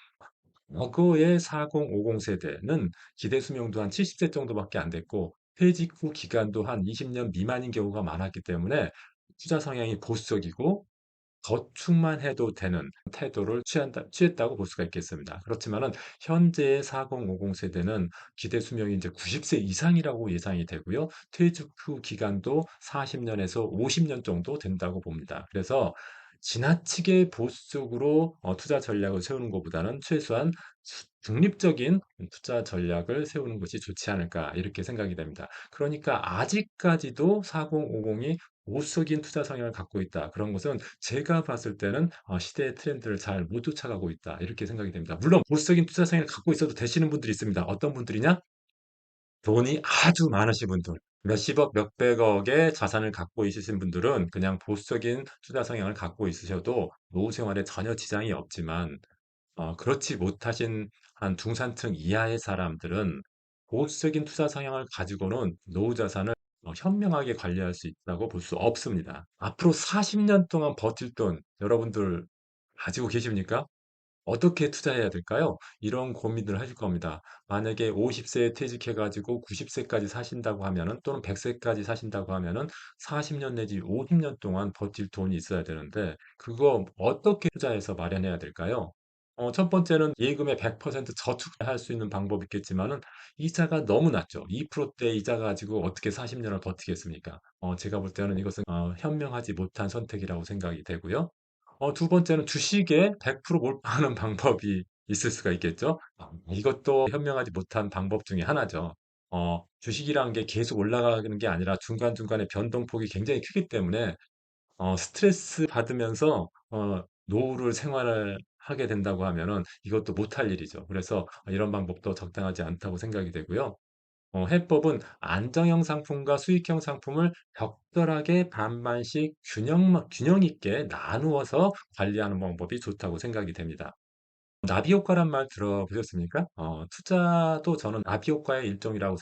과거의 40, 50 세대는 기대 수명도 한 70세 정도밖에 안 됐고 퇴직 후 기간도 한 20년 미만인 경우가 많았기 때문에 투자 성향이 보수적이고 저축만 해도 되는 태도를 취했다고 볼 수가 있겠습니다. 그렇지만은 현재의 4050 세대는 기대 수명이 이제 90세 이상이라고 예상이 되고요. 퇴직 후 기간도 40년에서 50년 정도 된다고 봅니다. 그래서 지나치게 보수적으로 투자 전략을 세우는 것보다는 최소한 중립적인 투자 전략을 세우는 것이 좋지 않을까 이렇게 생각이 됩니다. 그러니까 아직까지도 4050이 보수적인 투자 성향을 갖고 있다. 그런 것은 제가 봤을 때는 시대의 트렌드를 잘 못 쫓아가고 있다. 이렇게 생각이 됩니다. 물론 보수적인 투자 성향을 갖고 있어도 되시는 분들이 있습니다. 어떤 분들이냐? 돈이 아주 많으신 분들, 몇십억, 몇백억의 자산을 갖고 있으신 분들은 그냥 보수적인 투자 성향을 갖고 있으셔도 노후 생활에 전혀 지장이 없지만 그렇지 못하신 한 중산층 이하의 사람들은 보수적인 투자 성향을 가지고는 노후 자산을 현명하게 관리할 수 있다고 볼 수 없습니다. 앞으로 40년 동안 버틸 돈 여러분들 가지고 계십니까? 어떻게 투자해야 될까요? 이런 고민을 하실 겁니다. 만약에 50세에 퇴직해 가지고 90세까지 사신다고 하면은 또는 100세까지 사신다고 하면은 40년 내지 50년 동안 버틸 돈이 있어야 되는데 그거 어떻게 투자해서 마련해야 될까요? 첫 번째는 예금에 100% 저축할 수 있는 방법이 있겠지만은 이자가 너무 낮죠. 2%대 이자 가지고 어떻게 40년을 버티겠습니까? 제가 볼 때는 이것은 현명하지 못한 선택이라고 생각이 되고요. 두 번째는 주식에 100% 몰빵하는 방법이 있을 수가 있겠죠. 이것도 현명하지 못한 방법 중에 하나죠. 주식이라는 게 계속 올라가는 게 아니라 중간중간에 변동폭이 굉장히 크기 때문에 스트레스 받으면서 노후를 생활을 하게 된다고 하면은 이것도 못할 일이죠. 그래서 이런 방법도 적당하지 않다고 생각이 되고요. 해법은 안정형 상품과 수익형 상품을 적절하게 반반씩 균형 있게 나누어서 관리하는 방법이 좋다고 생각이 됩니다. 나비 효과란 말 들어보셨습니까? 투자도 저는 나비 효과의 일종이라고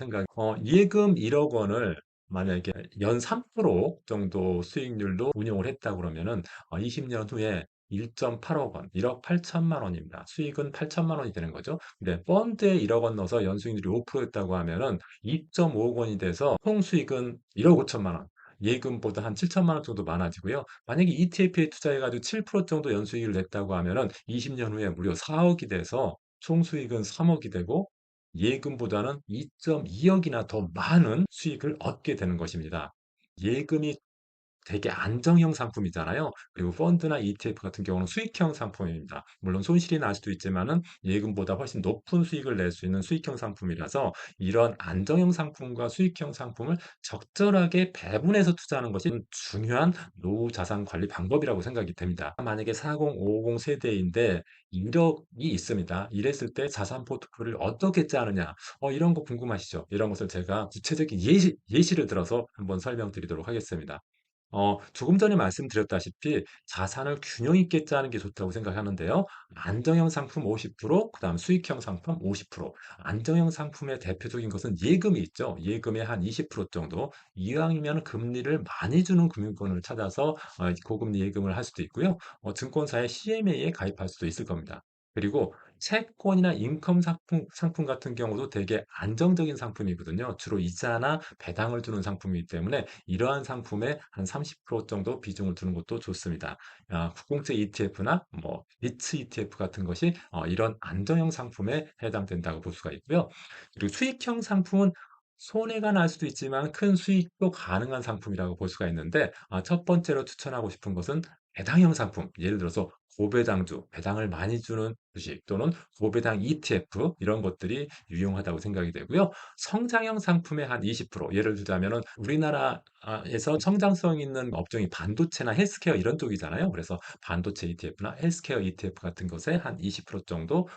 예금 1억 원을 만약에 연 3% 정도 수익률로 운용을 했다 그러면은 20년 후에 1.8억 원, 1억 8천만 원입니다. 수익은 8천만 원이 되는 거죠. 근데 펀드에 1억 원 넣어서 연수익률이 5%였다고 하면은 2.5억 원이 돼서 총 수익은 1억 5천만 원. 예금보다 한 7천만 원 정도 많아지고요. 만약에 ETF에 투자해가지고 7% 정도 연수익을 냈다고 하면은 20년 후에 무려 4억이 돼서 총 수익은 3억이 되고 예금보다는 2.2억이나 더 많은 수익을 얻게 되는 것입니다. 예금이 되게 안정형 상품이잖아요. 그리고 펀드나 ETF 같은 경우는 수익형 상품입니다. 물론 손실이 날 수도 있지만은 예금보다 훨씬 높은 수익을 낼 수 있는 수익형 상품이라서 이런 안정형 상품과 수익형 상품을 적절하게 배분해서 투자하는 것이 중요한 노후 자산 관리 방법이라고 생각이 됩니다. 만약에 40, 50 세대인데 1억이 있습니다. 이랬을 때 자산 포트폴리오를 어떻게 짜느냐? 이런 거 궁금하시죠? 이런 것을 제가 구체적인 예시를 들어서 한번 설명드리도록 하겠습니다. 조금 전에 말씀드렸다시피 자산을 균형 있게 짜는 게 좋다고 생각하는데요. 안정형 상품 50%, 그다음 수익형 상품 50%. 안정형 상품의 대표적인 것은 예금이 있죠. 예금의 한 20% 정도. 이왕이면 금리를 많이 주는 금융권을 찾아서 고금리 예금을 할 수도 있고요. 증권사의 CMA에 가입할 수도 있을 겁니다. 그리고 채권이나 인컴 상품 같은 경우도 되게 안정적인 상품이거든요. 주로 이자나 배당을 주는 상품이기 때문에 이러한 상품에 한 30% 정도 비중을 두는 것도 좋습니다. 국공채 ETF나 뭐 리츠 ETF 같은 것이 이런 안정형 상품에 해당된다고 볼 수가 있고요. 그리고 수익형 상품은 손해가 날 수도 있지만 큰 수익도 가능한 상품이라고 볼 수가 있는데, 첫 번째로 추천하고 싶은 것은 배당형 상품. 예를 들어서 고배당주, 배당을 많이 주는 주식 또는 고배당 ETF 이런 것들이 유용하다고 생각이 되고요. 성장형 상품의 한 20%, 예를 들자면은 우리나라에서 성장성 있는 업종이 반도체나 헬스케어 이런 쪽이잖아요. 그래서 반도체 ETF나 헬스케어 ETF 같은 것에 한 20% 정도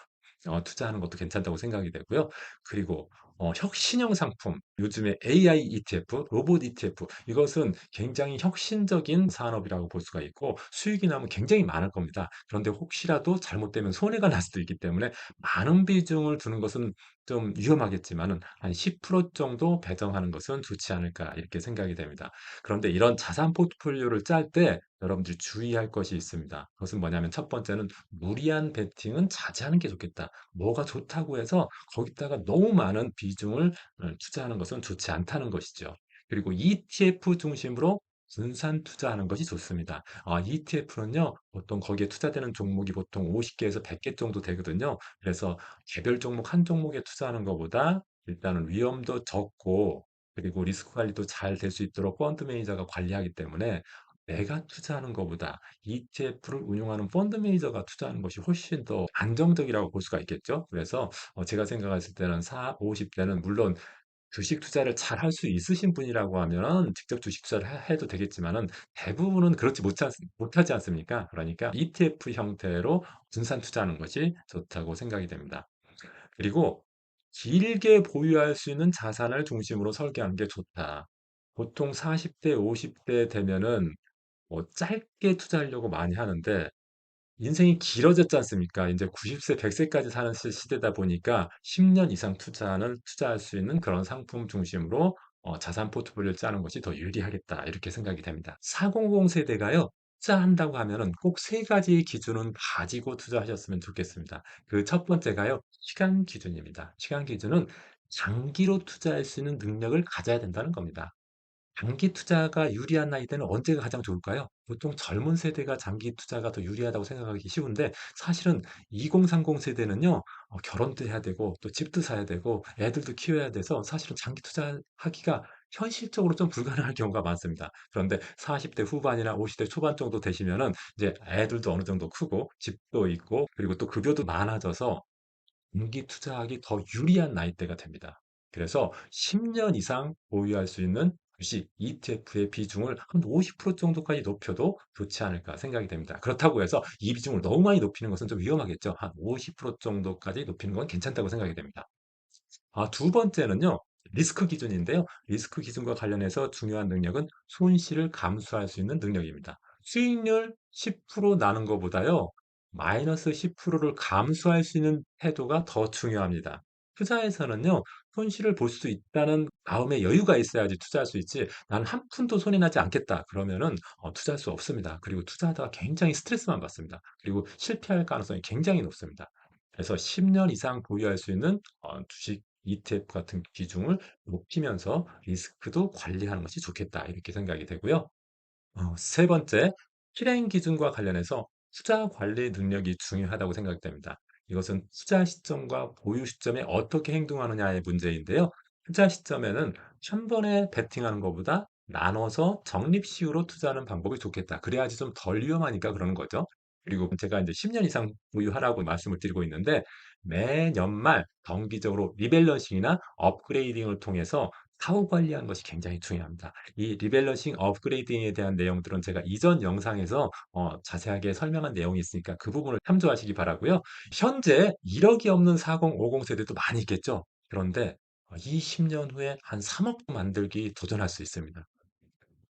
투자하는 것도 괜찮다고 생각이 되고요. 그리고 혁신형 상품, 요즘에 AI ETF, 로봇 ETF 이것은 굉장히 혁신적인 산업이라고 볼 수가 있고 수익이 나면 굉장히 많을 겁니다. 그런데 혹시라도 잘못되면 손해가 날 수도 있기 때문에 많은 비중을 두는 것은 좀 위험하겠지만은 한 10% 정도 배정하는 것은 좋지 않을까 이렇게 생각이 됩니다. 그런데 이런 자산 포트폴리오를 짤 때 여러분들이 주의할 것이 있습니다. 그것은 뭐냐면 첫 번째는 무리한 베팅은 자제하는 게 좋겠다. 뭐가 좋다고 해서 거기다가 너무 많은 비중을 투자하는 것은 좋지 않다는 것이죠. 그리고 ETF 중심으로 분산 투자하는 것이 좋습니다. ETF는요, 보통 거기에 투자되는 종목이 보통 50개에서 100개 정도 되거든요. 그래서 개별 종목 한 종목에 투자하는 것보다 일단은 위험도 적고, 그리고 리스크 관리도 잘 될 수 있도록 펀드 매니저가 관리하기 때문에 내가 투자하는 것보다 ETF를 운용하는 펀드 매니저가 투자하는 것이 훨씬 더 안정적이라고 볼 수가 있겠죠. 그래서 제가 생각했을 때는 40, 50대는 물론 주식 투자를 잘 할 수 있으신 분이라고 하면 직접 주식 투자를 해도 되겠지만은 대부분은 그렇지 못하지 않습니까? 그러니까 ETF 형태로 분산 투자하는 것이 좋다고 생각이 됩니다. 그리고 길게 보유할 수 있는 자산을 중심으로 설계하는 게 좋다. 보통 40대, 50대 되면은 짧게 투자하려고 많이 하는데 인생이 길어졌지 않습니까? 이제 90세, 100세까지 사는 시대다 보니까 10년 이상 투자할 수 있는 그런 상품 중심으로 자산 포트폴리오를 짜는 것이 더 유리하겠다. 이렇게 생각이 됩니다. 400 세대가요, 투자한다고 하면은 꼭 세 가지 기준은 가지고 투자하셨으면 좋겠습니다. 그 첫 번째가요, 시간 기준입니다. 시간 기준은 장기로 투자할 수 있는 능력을 가져야 된다는 겁니다. 장기 투자가 유리한 나이대는 언제가 가장 좋을까요? 보통 젊은 세대가 장기 투자가 더 유리하다고 생각하기 쉬운데 사실은 2030 세대는요, 결혼도 해야 되고 또 집도 사야 되고 애들도 키워야 돼서 사실은 장기 투자하기가 현실적으로 좀 불가능할 경우가 많습니다. 그런데 40대 후반이나 50대 초반 정도 되시면은 이제 애들도 어느 정도 크고 집도 있고 그리고 또 급여도 많아져서 장기 투자하기 더 유리한 나이대가 됩니다. 그래서 10년 이상 보유할 수 있는 주식 ETF의 비중을 한 50% 정도까지 높여도 좋지 않을까 생각이 됩니다. 그렇다고 해서 이 비중을 너무 많이 높이는 것은 좀 위험하겠죠. 한 50% 정도까지 높이는 건 괜찮다고 생각이 됩니다. 두 번째는요. 리스크 기준인데요. 리스크 기준과 관련해서 중요한 능력은 손실을 감수할 수 있는 능력입니다. 수익률 10% 나는 것보다요. 마이너스 10%를 감수할 수 있는 태도가 더 중요합니다. 투자에서는요. 손실을 볼 수 있다는 마음의 여유가 있어야지 투자할 수 있지. 나는 한 푼도 손해 나지 않겠다. 그러면은 투자할 수 없습니다. 그리고 투자하다가 굉장히 스트레스만 받습니다. 그리고 실패할 가능성이 굉장히 높습니다. 그래서 10년 이상 보유할 수 있는 주식 ETF 같은 비중을 높이면서 리스크도 관리하는 것이 좋겠다. 이렇게 생각이 되고요. 세 번째, 실행 기준과 관련해서 투자 관리 능력이 중요하다고 생각됩니다. 이것은 투자 시점과 보유 시점에 어떻게 행동하느냐의 문제인데요. 투자 시점에는 한 번에 베팅하는 것보다 나눠서 적립식으로 투자하는 방법이 좋겠다. 그래야지 좀 덜 위험하니까 그러는 거죠. 그리고 제가 이제 10년 이상 보유하라고 말씀을 드리고 있는데 매년말 정기적으로 리밸런싱이나 업그레이딩을 통해서 사후 관리하는 것이 굉장히 중요합니다. 이 리밸런싱 업그레이딩에 대한 내용들은 제가 이전 영상에서 자세하게 설명한 내용이 있으니까 그 부분을 참조하시기 바라고요. 현재 1억이 없는 4050 세대도 많이 있겠죠. 그런데 20년 후에 한 3억 만들기 도전할 수 있습니다.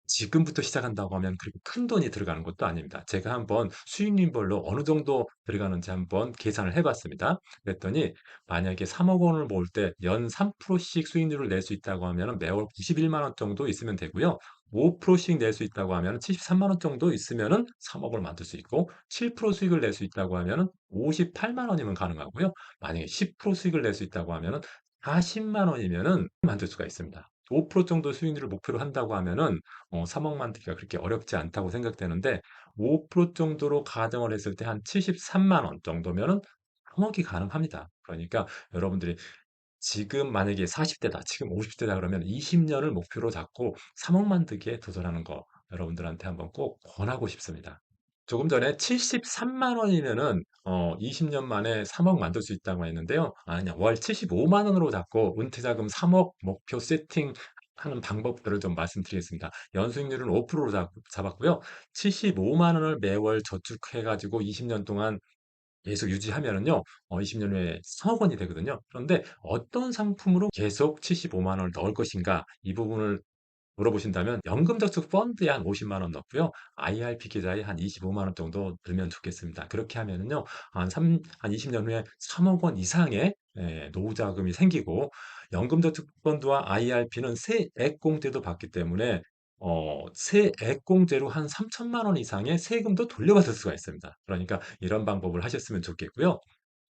지금부터 시작한다고 하면 그렇게 큰돈이 들어가는 것도 아닙니다. 제가 한번 수익률별로 어느 정도 들어가는지 한번 계산을 해 봤습니다. 그랬더니 만약에 3억 원을 모을 때 연 3%씩 수익률을 낼 수 있다고 하면은 매월 91만 원 정도 있으면 되고요. 5%씩 낼 수 있다고 하면은 73만 원 정도 있으면은 3억 을 만들 수 있고, 7% 수익을 낼 수 있다고 하면은 58만 원이면 가능하고요. 만약에 10% 수익을 낼 수 있다고 하면은 40만 원이면은 만들 수가 있습니다. 5% 정도 수익률을 목표로 한다고 하면은 3억 만들기가 그렇게 어렵지 않다고 생각되는데, 5% 정도로 가정을 했을 때 한 73만 원 정도면은 3억이 가능합니다. 그러니까 여러분들이 지금 만약에 40대다, 지금 50대다 그러면 20년을 목표로 잡고 3억 만들기에 도전하는 거, 여러분들한테 한번 꼭 권하고 싶습니다. 조금 전에 73만 원이면은 20년 만에 3억 만들 수 있다고 했는데요. 아니야, 월 75만 원으로 잡고 은퇴자금 3억 목표 세팅하는 방법들을 좀 말씀드리겠습니다. 연수익률은 5%로 잡았고요. 75만 원을 매월 저축해가지고 20년 동안 계속 유지하면은요, 20년 후에 3억 원이 되거든요. 그런데 어떤 상품으로 계속 75만 원을 넣을 것인가? 이 부분을 물어보신다면 연금저축 펀드에 한 50만 원 넣고요. IRP 계좌에 한 25만 원 정도 넣으면 좋겠습니다. 그렇게 하면은요. 한 20년 후에 3억 원 이상의 노후 자금이 생기고, 연금저축 펀드와 IRP는 세액공제도 받기 때문에 세액공제로 한 3천만 원 이상의 세금도 돌려받을 수가 있습니다. 그러니까 이런 방법을 하셨으면 좋겠고요.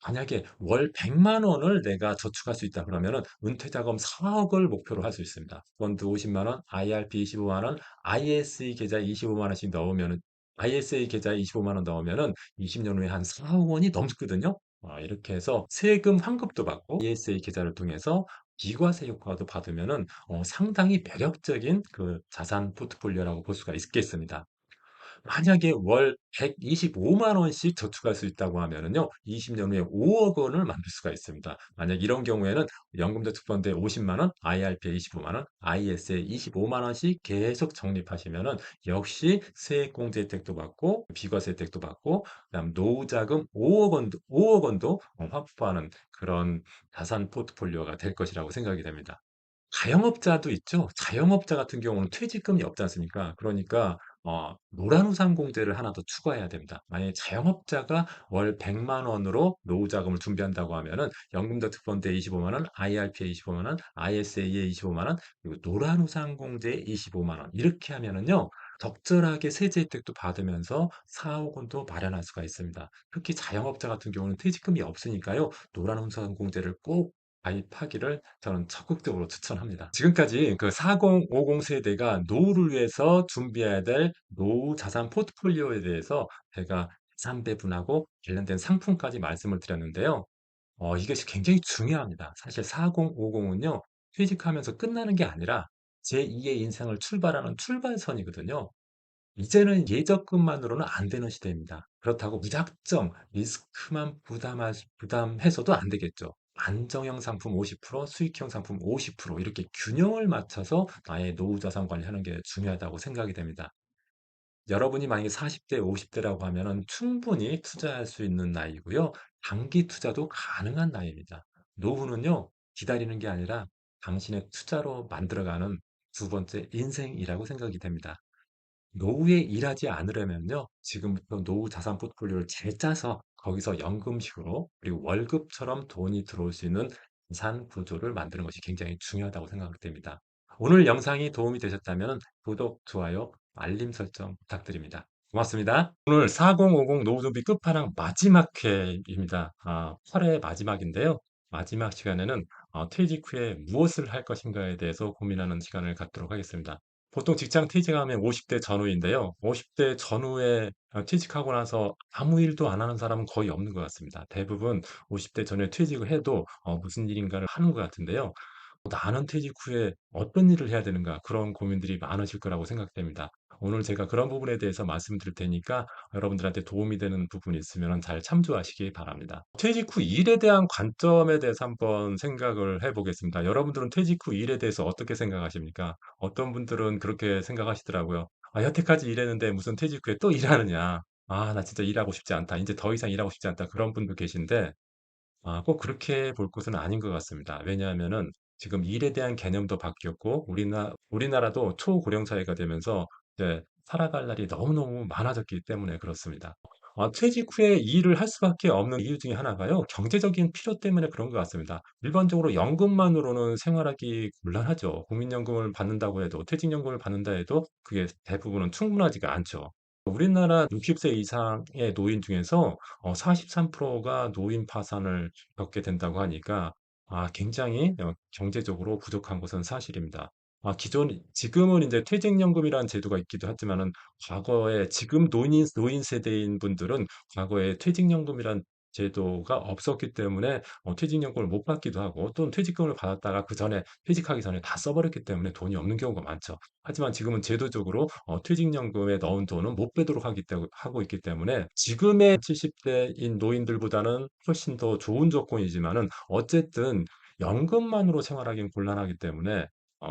만약에 월 100만 원을 내가 저축할 수 있다 그러면은 은퇴자금 4억을 목표로 할 수 있습니다. 펀드 50만 원, IRP 25만 원, ISA 계좌에 25만 원씩 넣으면은, ISA 계좌에 25만 원 넣으면은 20년 후에 한 4억 원이 넘거든요. 이렇게 해서 세금 환급도 받고 ISA 계좌를 통해서 비과세 효과도 받으면은 상당히 매력적인 그 자산 포트폴리오라고 볼 수가 있겠습니다. 만약에 월 125만 원씩 저축할 수 있다고 하면은요. 20년 후에 5억 원을 만들 수가 있습니다. 만약 이런 경우에는 연금저축펀드에 50만 원, IRP에 25만 원, IS에 25만 원씩 계속 적립하시면은 역시 세액공제 혜택도 받고 비과세 혜택도 받고, 그다음 노후자금 5억 원도 확보하는 그런 자산 포트폴리오가 될 것이라고 생각이 됩니다. 자영업자도 있죠. 자영업자 같은 경우는 퇴직금이 없지 않습니까? 그러니까 노란우산공제를 하나 더 추가해야 됩니다. 만약에 자영업자가 월 100만 원으로 노후자금을 준비한다고 하면은 연금저축펀드에 25만 원, IRP에 25만 원, ISA에 25만 원, 그리고 노란우산공제에 25만 원. 이렇게 하면은요. 적절하게 세제 혜택도 받으면서 4억 원도 마련할 수가 있습니다. 특히 자영업자 같은 경우는 퇴직금이 없으니까요. 노란우산공제를 꼭 가입하기를 저는 적극적으로 추천합니다. 지금까지 그 4050 세대가 노후를 위해서 준비해야 될 노후 자산 포트폴리오에 대해서 제가 자산 배분하고 관련된 상품까지 말씀을 드렸는데요. 이것이 굉장히 중요합니다. 사실 4050은요, 퇴직하면서 끝나는 게 아니라 제2의 인생을 출발하는 출발선이거든요. 이제는 예적금만으로는 안 되는 시대입니다. 그렇다고 무작정 리스크만 부담해서도 안 되겠죠. 안정형 상품 50%, 수익형 상품 50% 이렇게 균형을 맞춰서 나의 노후 자산 관리하는 게 중요하다고 생각이 됩니다. 여러분이 만약에 40대, 50대라고 하면은 충분히 투자할 수 있는 나이고요. 단기 투자도 가능한 나이입니다. 노후는요, 기다리는 게 아니라 당신의 투자로 만들어가는 두 번째 인생이라고 생각이 됩니다. 노후에 일하지 않으려면요. 지금부터 노후 자산 포트폴리오를 잘 짜서 거기서 연금식으로 그리고 월급처럼 돈이 들어올 수 있는 자산 구조를 만드는 것이 굉장히 중요하다고 생각됩니다. 오늘 영상이 도움이 되셨다면 구독, 좋아요, 알림 설정 부탁드립니다. 고맙습니다. 오늘 4050 노후 준비 끝판왕 마지막 회입니다. 8회 마지막인데요. 마지막 시간에는 퇴직 후에 무엇을 할 것인가에 대해서 고민하는 시간을 갖도록 하겠습니다. 보통 직장 퇴직하면 50대 전후인데요. 50대 전후에 퇴직하고 나서 아무 일도 안 하는 사람은 거의 없는 것 같습니다. 대부분 50대 전후에 퇴직을 해도 무슨 일인가를 하는 것 같은데요. 나는 퇴직 후에 어떤 일을 해야 되는가 그런 고민들이 많으실 거라고 생각됩니다. 오늘 제가 그런 부분에 대해서 말씀드릴 테니까 여러분들한테 도움이 되는 부분이 있으면 잘 참조하시기 바랍니다. 퇴직 후 일에 대한 관점에 대해서 한번 생각을 해보겠습니다. 여러분들은 퇴직 후 일에 대해서 어떻게 생각하십니까? 어떤 분들은 그렇게 생각하시더라고요. 여태까지 일했는데 무슨 퇴직 후에 또 일하느냐. 나 진짜 일하고 싶지 않다. 이제 더 이상 일하고 싶지 않다. 그런 분도 계신데 꼭 그렇게 볼 것은 아닌 것 같습니다. 왜냐하면은 지금 일에 대한 개념도 바뀌었고 우리나라도 초고령 사회가 되면서 이제 살아갈 날이 너무너무 많아졌기 때문에 그렇습니다. 퇴직 후에 이 일을 할 수밖에 없는 이유 중에 하나가요. 경제적인 필요 때문에 그런 것 같습니다. 일반적으로 연금만으로는 생활하기 곤란하죠. 국민연금을 받는다고 해도 퇴직연금을 받는다 해도 그게 대부분은 충분하지가 않죠. 우리나라 60세 이상의 노인 중에서 43%가 노인 파산을 겪게 된다고 하니까 굉장히 경제적으로 부족한 것은 사실입니다. 지금은 이제 퇴직연금이라는 제도가 있기도 하지만은 과거에 지금 노인 세대인 분들은 과거에 퇴직연금이란 제도가 없었기 때문에 퇴직연금을 못 받기도 하고 또는 퇴직금을 받았다가 그전에 퇴직하기 전에 다 써버렸기 때문에 돈이 없는 경우가 많죠. 하지만 지금은 제도적으로 퇴직연금에 넣은 돈은 못 빼도록 하고 있기 때문에 지금의 70대인 노인들보다는 훨씬 더 좋은 조건이지만은 어쨌든 연금만으로 생활하기는 곤란하기 때문에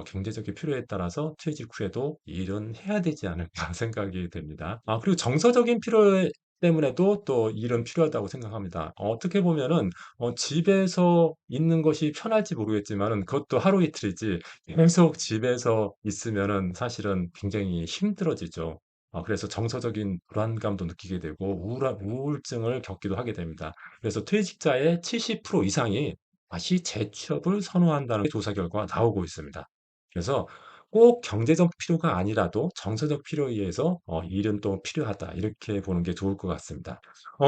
경제적인 필요에 따라서 퇴직 후에도 일은 해야 되지 않을까 생각이 됩니다. 그리고 정서적인 필요 때문에도 또 일은 필요하다고 생각합니다. 어떻게 보면은 집에서 있는 것이 편할지 모르겠지만은 그것도 하루 이틀이지 계속 집에서 있으면은 사실은 굉장히 힘들어지죠. 그래서 정서적인 불안감도 느끼게 되고 우울증을 겪기도 하게 됩니다. 그래서 퇴직자의 70% 이상이 다시 재취업을 선호한다는 조사 결과가 나오고 있습니다. 그래서 꼭 경제적 필요가 아니라도 정서적 필요에 의해서 일은 또 필요하다. 이렇게 보는 게 좋을 것 같습니다.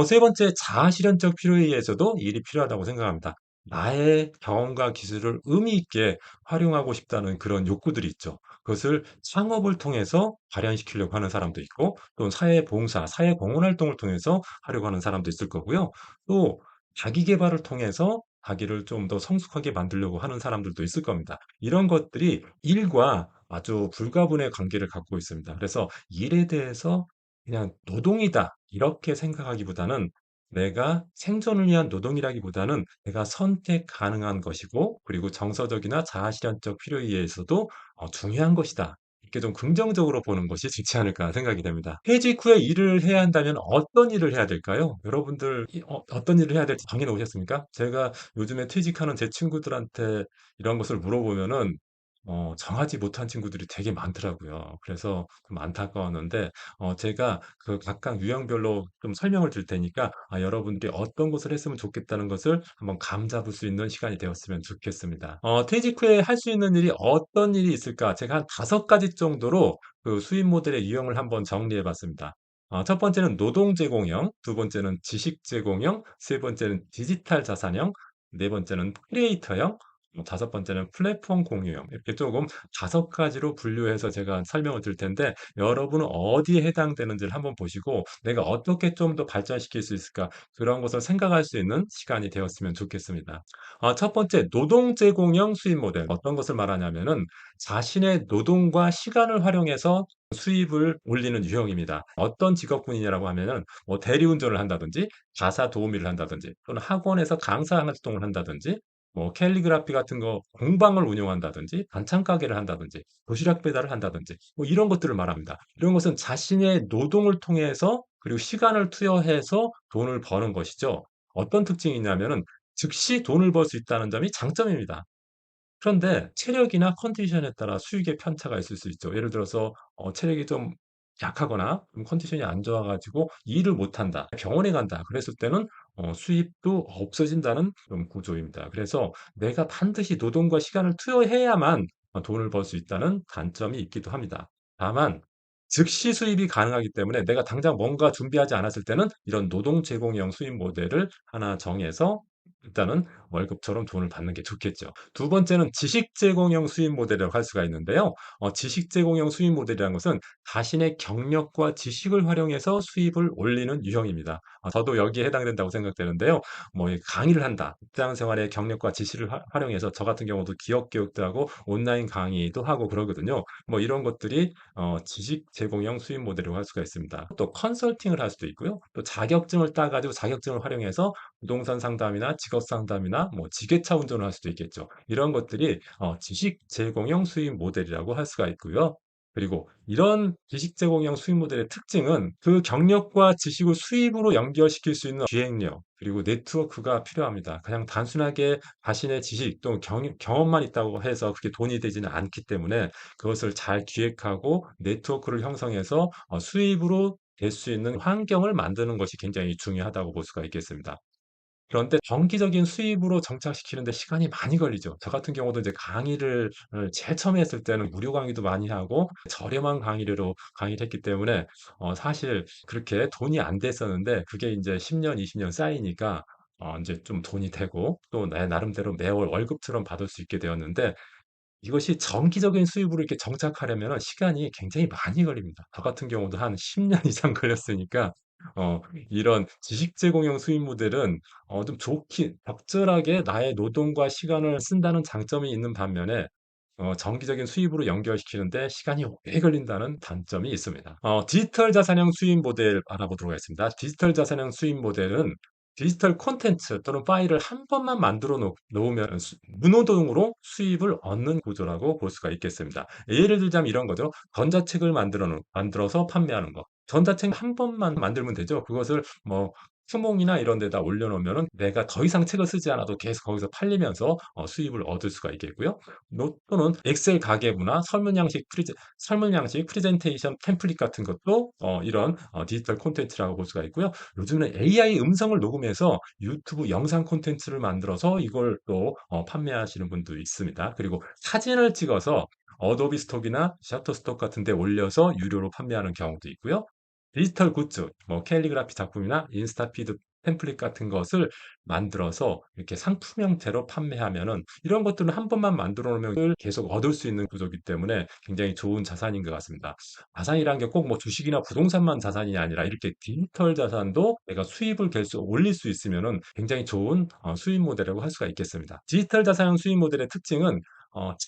세 번째, 자아실현적 필요에 의해서도 일이 필요하다고 생각합니다. 나의 경험과 기술을 의미 있게 활용하고 싶다는 그런 욕구들이 있죠. 그것을 창업을 통해서 발현시키려고 하는 사람도 있고, 또 사회봉사, 사회공헌 활동을 통해서 하려고 하는 사람도 있을 거고요. 또 자기 계발을 통해서 자기를 좀 더 성숙하게 만들려고 하는 사람들도 있을 겁니다. 이런 것들이 일과 아주 불가분의 관계를 갖고 있습니다. 그래서 일에 대해서 그냥 노동이다 이렇게 생각하기보다는 내가 생존을 위한 노동이라기보다는 내가 선택 가능한 것이고 그리고 정서적이나 자아실현적 필요에 의해서도 중요한 것이다. 이렇게 좀 긍정적으로 보는 것이 좋지 않을까 생각이 됩니다. 퇴직 후에 일을 해야 한다면 어떤 일을 해야 될까요? 여러분들 어떤 일을 해야 될지 정해 놓으셨습니까? 제가 요즘에 퇴직하는 제 친구들한테 이런 것을 물어보면은 정하지 못한 친구들이 되게 많더라고요. 그래서 좀 안타까웠는데 제가 그 각각 유형별로 좀 설명을 드릴 테니까 여러분들이 어떤 것을 했으면 좋겠다는 것을 한번 감 잡을 수 있는 시간이 되었으면 좋겠습니다. 퇴직 후에 할 수 있는 일이 어떤 일이 있을까? 제가 한 5가지 정도로 그 수입 모델의 유형을 한번 정리해 봤습니다. 첫 번째는 노동 제공형, 두 번째는 지식 제공형, 세 번째는 디지털 자산형, 네 번째는 크리에이터형, 다섯 번째는 플랫폼 공유형. 이렇게 조금 5가지로 분류해서 제가 설명을 드릴 텐데 여러분은 어디에 해당되는지를 한번 보시고 내가 어떻게 좀 더 발전시킬 수 있을까 그런 것을 생각할 수 있는 시간이 되었으면 좋겠습니다. 첫 번째 노동 제공형 수입 모델. 어떤 것을 말하냐면은 자신의 노동과 시간을 활용해서 수입을 올리는 유형입니다. 어떤 직업군이냐라고 하면은 뭐 대리운전을 한다든지 가사 도우미를 한다든지 또는 학원에서 강사 활동을 한다든지 뭐 캘리그라피 같은 거 공방을 운영한다든지 반찬 가게를 한다든지 도시락 배달을 한다든지 뭐 이런 것들을 말합니다. 이런 것은 자신의 노동을 통해서 그리고 시간을 투여해서 돈을 버는 것이죠. 어떤 특징이 있냐면은 즉시 돈을 벌 수 있다는 점이 장점입니다. 그런데 체력이나 컨디션에 따라 수익의 편차가 있을 수 있죠. 예를 들어서 체력이 좀 약하거나 좀 컨디션이 안 좋아 가지고 일을 못 한다. 병원에 간다. 그랬을 때는 수입도 없어진다는 좀 구조입니다. 그래서 내가 반드시 노동과 시간을 투여해야만 돈을 벌 수 있다는 단점이 있기도 합니다. 다만 즉시 수입이 가능하기 때문에 내가 당장 뭔가 준비하지 않았을 때는 이런 노동 제공형 수입 모델을 하나 정해서 일단은 월급처럼 돈을 받는 게 좋겠죠. 두 번째는 지식 제공형 수입 모델이라고 할 수가 있는데요. 지식 제공형 수입 모델이라는 것은 자신의 경력과 지식을 활용해서 수입을 올리는 유형입니다. 저도 여기에 해당된다고 생각되는데요. 뭐 강의를 한다. 직장 생활의 경력과 지식을 활용해서 저 같은 경우도 기업 교육도 하고 온라인 강의도 하고 그러거든요. 뭐 이런 것들이 지식 제공형 수입 모델이라고 할 수가 있습니다. 또 컨설팅을 할 수도 있고요. 또 자격증을 따가지고 자격증을 활용해서 부동산 상담이나 직업 상담이나 뭐 지게차 운전을 할 수도 있겠죠. 이런 것들이 지식 제공형 수입 모델이라고 할 수가 있고요. 그리고 이런 지식 제공형 수입 모델의 특징은 그 경력과 지식을 수입으로 연결시킬 수 있는 기획력, 그리고 네트워크가 필요합니다. 그냥 단순하게 자신의 지식 또 경험만 있다고 해서 그게 돈이 되지는 않기 때문에 그것을 잘 기획하고 네트워크를 형성해서 수입으로 될 수 있는 환경을 만드는 것이 굉장히 중요하다고 볼 수가 있겠습니다. 그런데 정기적인 수입으로 정착시키는 데 시간이 많이 걸리죠. 저 같은 경우도 이제 강의를 제일 처음에 했을 때는 무료 강의도 많이 하고 저렴한 강의료로 강의를 했기 때문에 사실 그렇게 돈이 안 됐었는데 그게 인제 10 년, 20년 쌓이니까 인제 좀 돈이 되고 또 내 나름대로 매월 월급처럼 받을 수 있게 되었는데 이것이 정기적인 수입으로 이렇게 정착하려면은 시간이 굉장히 많이 걸립니다. 저 같은 경우도 한 10년 이상 걸렸으니까 어 이런 지식 제공형 수입 모델은 좀 좋게 적절하게 나의 노동과 시간을 쓴다는 장점이 있는 반면에 정기적인 수입으로 연결시키는데 시간이 오래 걸린다는 단점이 있습니다. 디지털 자산형 수입 모델 알아보도록 하겠습니다. 디지털 자산형 수입 모델은 디지털 콘텐츠 또는 파일을 한 번만 만들어 놓으면 무노동으로 수입을 얻는 구조라고 볼 수가 있겠습니다. 예를 들자면 이런 거죠. 전자책을 만들어서 판매하는 거. 전자책 한 번만 만들면 되죠. 그것을 뭐 수몽이나 이런 데다 올려 놓으면은 내가 더 이상 책을 쓰지 않아도 계속 거기서 팔리면서 수입을 얻을 수가 있겠고요. 또는 엑셀 가계부나 설문 양식 프레젠테이션 템플릿 같은 것도 이런 디지털 콘텐츠라고 볼 수가 있고요. 요즘은 AI 음성을 녹음해서 유튜브 영상 콘텐츠를 만들어서 이걸 또 판매하시는 분도 있습니다. 그리고 사진을 찍어서 어도비 스톡이나 셔터스톡 같은 데 올려서 유료로 판매하는 경우도 있고요. 디지털 굿즈, 뭐 캘리그라피 작품이나 인스타 피드 템플릿 같은 것을 만들어서 이렇게 상품 형태로 판매하면은 이런 것들은 한 번만 만들어 놓으면 그걸 계속 얻을 수 있는 구조이기 때문에 굉장히 좋은 자산인 것 같습니다. 자산이란 게 꼭 뭐 주식이나 부동산만 자산이 아니라 이렇게 디지털 자산도 내가 수입을 계속 올릴 수 있으면은 굉장히 좋은 수입 모델이라고 할 수가 있겠습니다. 디지털 자산형 수입 모델의 특징은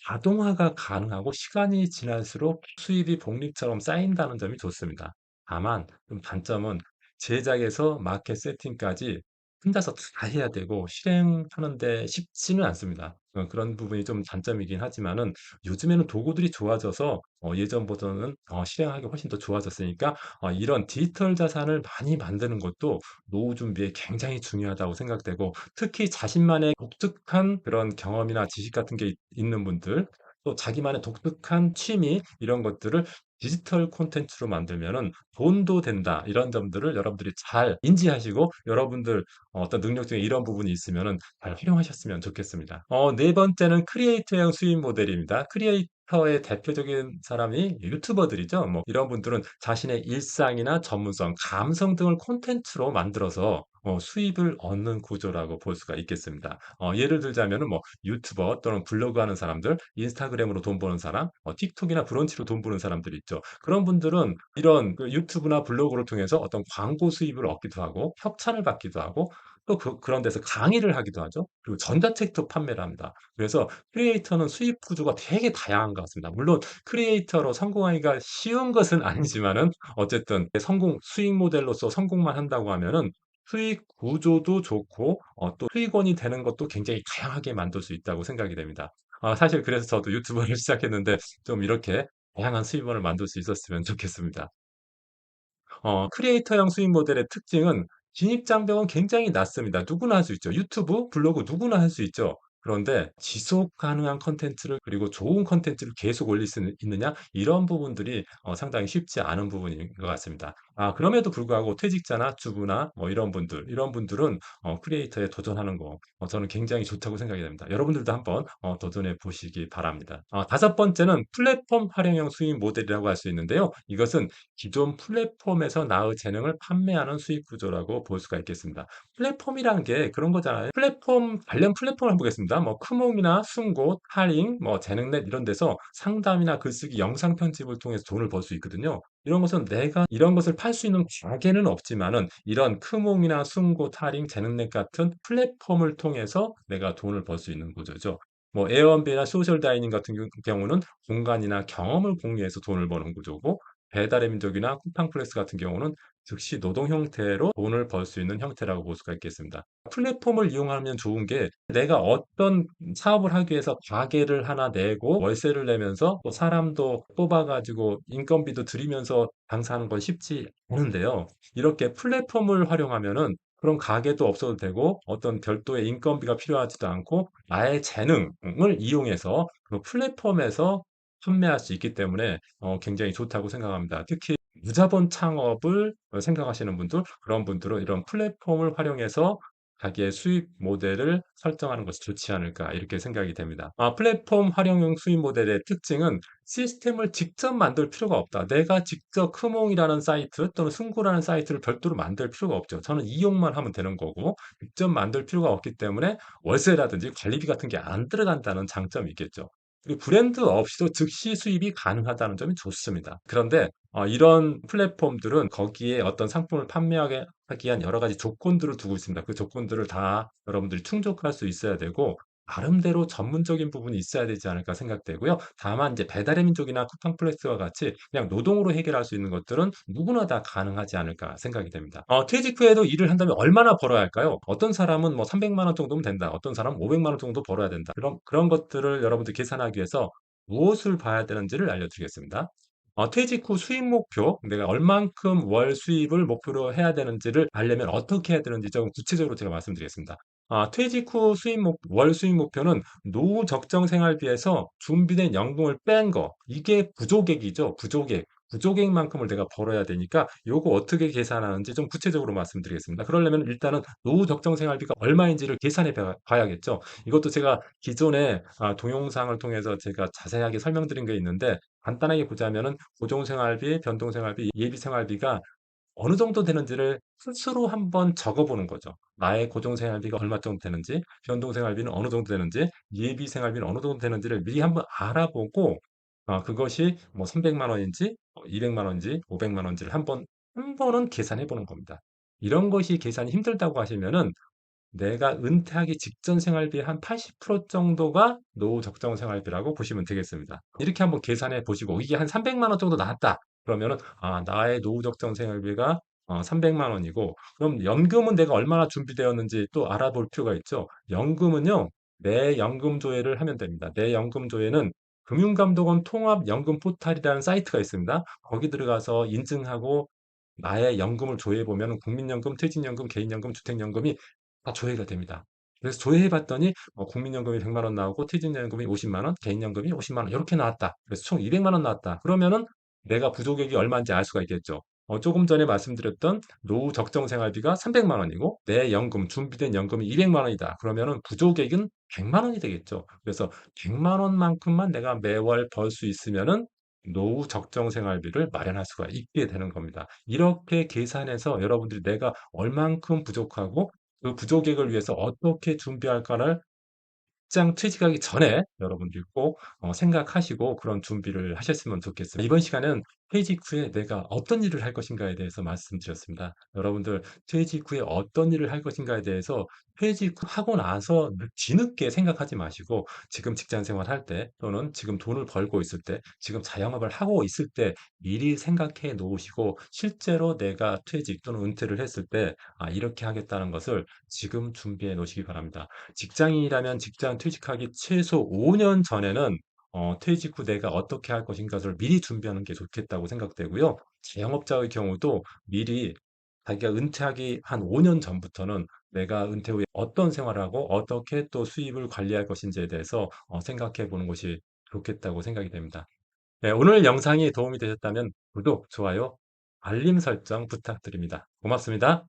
자동화가 가능하고 시간이 지날수록 수입이 복리처럼 쌓인다는 점이 좋습니다. 다만 좀 단점은 제작에서 마켓 세팅까지 혼자서 다 해야 되고 실행하는 데 쉽지는 않습니다. 그런 부분이 좀 단점이긴 하지만은 요즘에는 도구들이 좋아져서 예전보다는 실행하기 훨씬 더 좋아졌으니까 이런 디지털 자산을 많이 만드는 것도 노후 준비에 굉장히 중요하다고 생각되고 특히 자신만의 독특한 그런 경험이나 지식 같은 게 있는 분들 또 자기만의 독특한 취미 이런 것들을 디지털 콘텐츠로 만들면은 돈도 된다. 이런 점들을 여러분들이 잘 인지하시고 여러분들 어떤 능력 중에 이런 부분이 있으면은 잘 활용하셨으면 좋겠습니다. 네 번째는 크리에이터형 수입 모델입니다. 크리에이터의 대표적인 사람이 유튜버들이죠. 뭐 이런 분들은 자신의 일상이나 전문성, 감성 등을 콘텐츠로 만들어서 수입을 얻는 구조라고 볼 수가 있겠습니다. 예를 들자면은 뭐 유튜버 또는 블로그 하는 사람들, 인스타그램으로 돈 버는 사람, 틱톡이나 브런치로 돈 버는 사람들이 있죠. 그런 분들은 이런 그 유튜브나 블로그를 통해서 어떤 광고 수입을 얻기도 하고 협찬을 받기도 하고 또 그런 데서 강의를 하기도 하죠. 그리고 전자책도 판매를 합니다. 그래서 크리에이터는 수입 구조가 되게 다양한 것 같습니다. 물론 크리에이터로 성공하기가 쉬운 것은 아니지만은 어쨌든 성공 수익 모델로서 성공만 한다고 하면은 수익 구조도 좋고 또 수익원이 되는 것도 굉장히 다양하게 만들 수 있다고 생각이 됩니다. 사실 그래서 저도 유튜버를 시작했는데 좀 이렇게 다양한 수입원을 만들 수 있었으면 좋겠습니다. 크리에이터형 수익 모델의 특징은 진입 장벽은 굉장히 낮습니다. 누구나 할 수 있죠. 유튜브, 블로그 누구나 할 수 있죠. 그런데 지속 가능한 콘텐츠를 그리고 좋은 콘텐츠를 계속 올릴 수 있느냐 이런 부분들이 상당히 쉽지 않은 부분인 것 같습니다. 그럼에도 불구하고 퇴직자나 주부나 뭐 이런 분들은 크리에이터에 도전하는 거 저는 굉장히 좋다고 생각이 됩니다. 여러분들도 한번 도전해 보시기 바랍니다. 다섯 번째는 플랫폼 활용형 수익 모델이라고 할 수 있는데요. 이것은 기존 플랫폼에서 나의 재능을 판매하는 수익 구조라고 볼 수가 있겠습니다. 플랫폼이라는 게 그런 거잖아요. 관련 플랫폼을 한번 보겠습니다. 뭐 크몽이나 숨고, 타링, 뭐 재능넷 이런 데서 상담이나 글쓰기, 영상 편집을 통해서 돈을 벌 수 있거든요. 이런 것은 내가 이런 것을 팔 수 있는 가게는 없지만은 이런 크몽이나 숨고, 타링, 재능넷 같은 플랫폼을 통해서 내가 돈을 벌 수 있는 구조죠. 뭐 에어비앤비나 소셜 다이닝 같은 경우는 공간이나 경험을 공유해서 돈을 버는 구조고 배달의 민족이나 쿠팡플렉스 같은 경우는 즉시 노동 형태로 돈을 벌 수 있는 형태라고 볼 수가 있겠습니다. 플랫폼을 이용하면 좋은 게 내가 어떤 사업을 하기 위해서 가게를 하나 내고 월세를 내면서 또 사람도 뽑아 가지고 인건비도 들이면서 장사하는 건 쉽지 않은데요. 이렇게 플랫폼을 활용하면은 그런 가게도 없어도 되고 어떤 별도의 인건비가 필요하지도 않고 나의 재능을 이용해서 그 플랫폼에서 판매할 수 있기 때문에 굉장히 좋다고 생각합니다. 특히 무자본 창업을 생각하시는 분들, 그런 분들은 이런 플랫폼을 활용해서 자기의 수입 모델을 설정하는 것이 좋지 않을까 이렇게 생각이 됩니다. 플랫폼 활용형 수입 모델의 특징은 시스템을 직접 만들 필요가 없다. 내가 직접 크몽이라는 사이트 또는 승구라는 사이트를 별도로 만들 필요가 없죠. 저는 이용만 하면 되는 거고 직접 만들 필요가 없기 때문에 월세라든지 관리비 같은 게 안 들어간다는 장점이 있겠죠. 그리고 브랜드 없이도 즉시 수입이 가능하다는 점이 좋습니다. 그런데 이런 플랫폼들은 거기에 어떤 상품을 판매하게 하기 위한 여러 가지 조건들을 두고 있습니다. 그 조건들을 다 여러분들이 충족할 수 있어야 되고 나름대로 전문적인 부분이 있어야 되지 않을까 생각되고요. 다만 이제 배달의 민족이나 쿠팡플렉스와 같이 그냥 노동으로 해결할 수 있는 것들은 누구나 다 가능하지 않을까 생각이 됩니다. 퇴직 후에도 일을 한다면 얼마나 벌어야 할까요? 어떤 사람은 뭐 300만 원 정도면 된다. 어떤 사람은 500만 원 정도 벌어야 된다. 그런 것들을 여러분들 계산하기 위해서 무엇을 봐야 되는지를 알려드리겠습니다. 퇴직 후 수입 목표, 내가 얼만큼 월 수입을 목표로 해야 되는지를 알려면 어떻게 해야 되는지 조금 구체적으로 제가 말씀드리겠습니다. 퇴직 후 월 수입 목표는 노후 적정 생활비에서 준비된 연금을 뺀 거, 이게 부족액이죠. 부족액. 부족액만큼을 내가 벌어야 되니까 요거 어떻게 계산하는지 좀 구체적으로 말씀드리겠습니다. 그러려면 일단은 노후 적정 생활비가 얼마인지를 계산해 봐야겠죠. 이것도 제가 기존에 동영상을 통해서 제가 자세하게 설명드린 게 있는데 간단하게 보자면은 고정 생활비, 변동 생활비, 예비 생활비가 어느 정도 되는지를 스스로 한번 적어 보는 거죠. 나의 고정 생활비가 얼마 정도 되는지, 변동 생활비는 어느 정도 되는지, 예비 생활비는 어느 정도 되는지를 미리 한번 알아보고 그것이 뭐 300만 원인지 200만 원인지 500만 원인지를 한 번은 계산해 보는 겁니다. 이런 것이 계산이 힘들다고 하시면은 내가 은퇴하기 직전 생활비의 한 80% 정도가 노후 적정 생활비라고 보시면 되겠습니다. 이렇게 한번 계산해 보시고 이게 한 300만 원 정도 나왔다. 그러면은 나의 노후 적정 생활비가 300만 원이고 그럼 연금은 내가 얼마나 준비되었는지 또 알아볼 필요가 있죠. 연금은요. 내 연금 조회를 하면 됩니다. 내 연금 조회는 금융감독원 통합연금 포탈이라는 사이트가 있습니다. 거기 들어가서 인증하고 나의 연금을 조회해 보면 국민연금, 퇴직연금, 개인연금, 주택연금이 다 조회가 됩니다. 그래서 조회해 봤더니 국민연금이 100만 원 나오고 퇴직연금이 50만 원, 개인연금이 50만 원 이렇게 나왔다. 그래서 총 200만 원 나왔다. 그러면은 내가 부족액이 얼마인지 알 수가 있겠죠. 조금 전에 말씀드렸던 노후 적정 생활비가 300만 원이고 내 연금, 준비된 연금이 200만 원이다. 그러면은 부족액은 100만 원이 되겠죠. 그래서 100만 원만큼만 내가 매월 벌 수 있으면은 노후 적정 생활비를 마련할 수가 있게 되는 겁니다. 이렇게 계산해서 여러분들이 내가 얼만큼 부족하고 그 부족액을 위해서 어떻게 준비할까를 직장 퇴직하기 전에 여러분들이 꼭 생각하시고 그런 준비를 하셨으면 좋겠습니다. 이번 시간은 퇴직 후에 내가 어떤 일을 할 것인가에 대해서 말씀드렸습니다. 여러분들 퇴직 후에 어떤 일을 할 것인가에 대해서 퇴직 후 하고 나서 뒤늦게 생각하지 마시고 지금 직장 생활할 때 또는 지금 돈을 벌고 있을 때 지금 자영업을 하고 있을 때 미리 생각해 놓으시고 실제로 내가 퇴직 또는 은퇴를 했을 때 이렇게 하겠다는 것을 지금 준비해 놓으시기 바랍니다. 직장인이라면 직장 퇴직하기 최소 5년 전에는 퇴직 후 내가 어떻게 할 것인가를 미리 준비하는 게 좋겠다고 생각되고요. 자영업자의 경우도 미리 자기가 은퇴하기 한 5년 전부터는 내가 은퇴 후에 어떤 생활을 하고 어떻게 또 수입을 관리할 것인지에 대해서 생각해 보는 것이 좋겠다고 생각이 됩니다. 네, 오늘 영상이 도움이 되셨다면 구독, 좋아요, 알림 설정 부탁드립니다. 고맙습니다.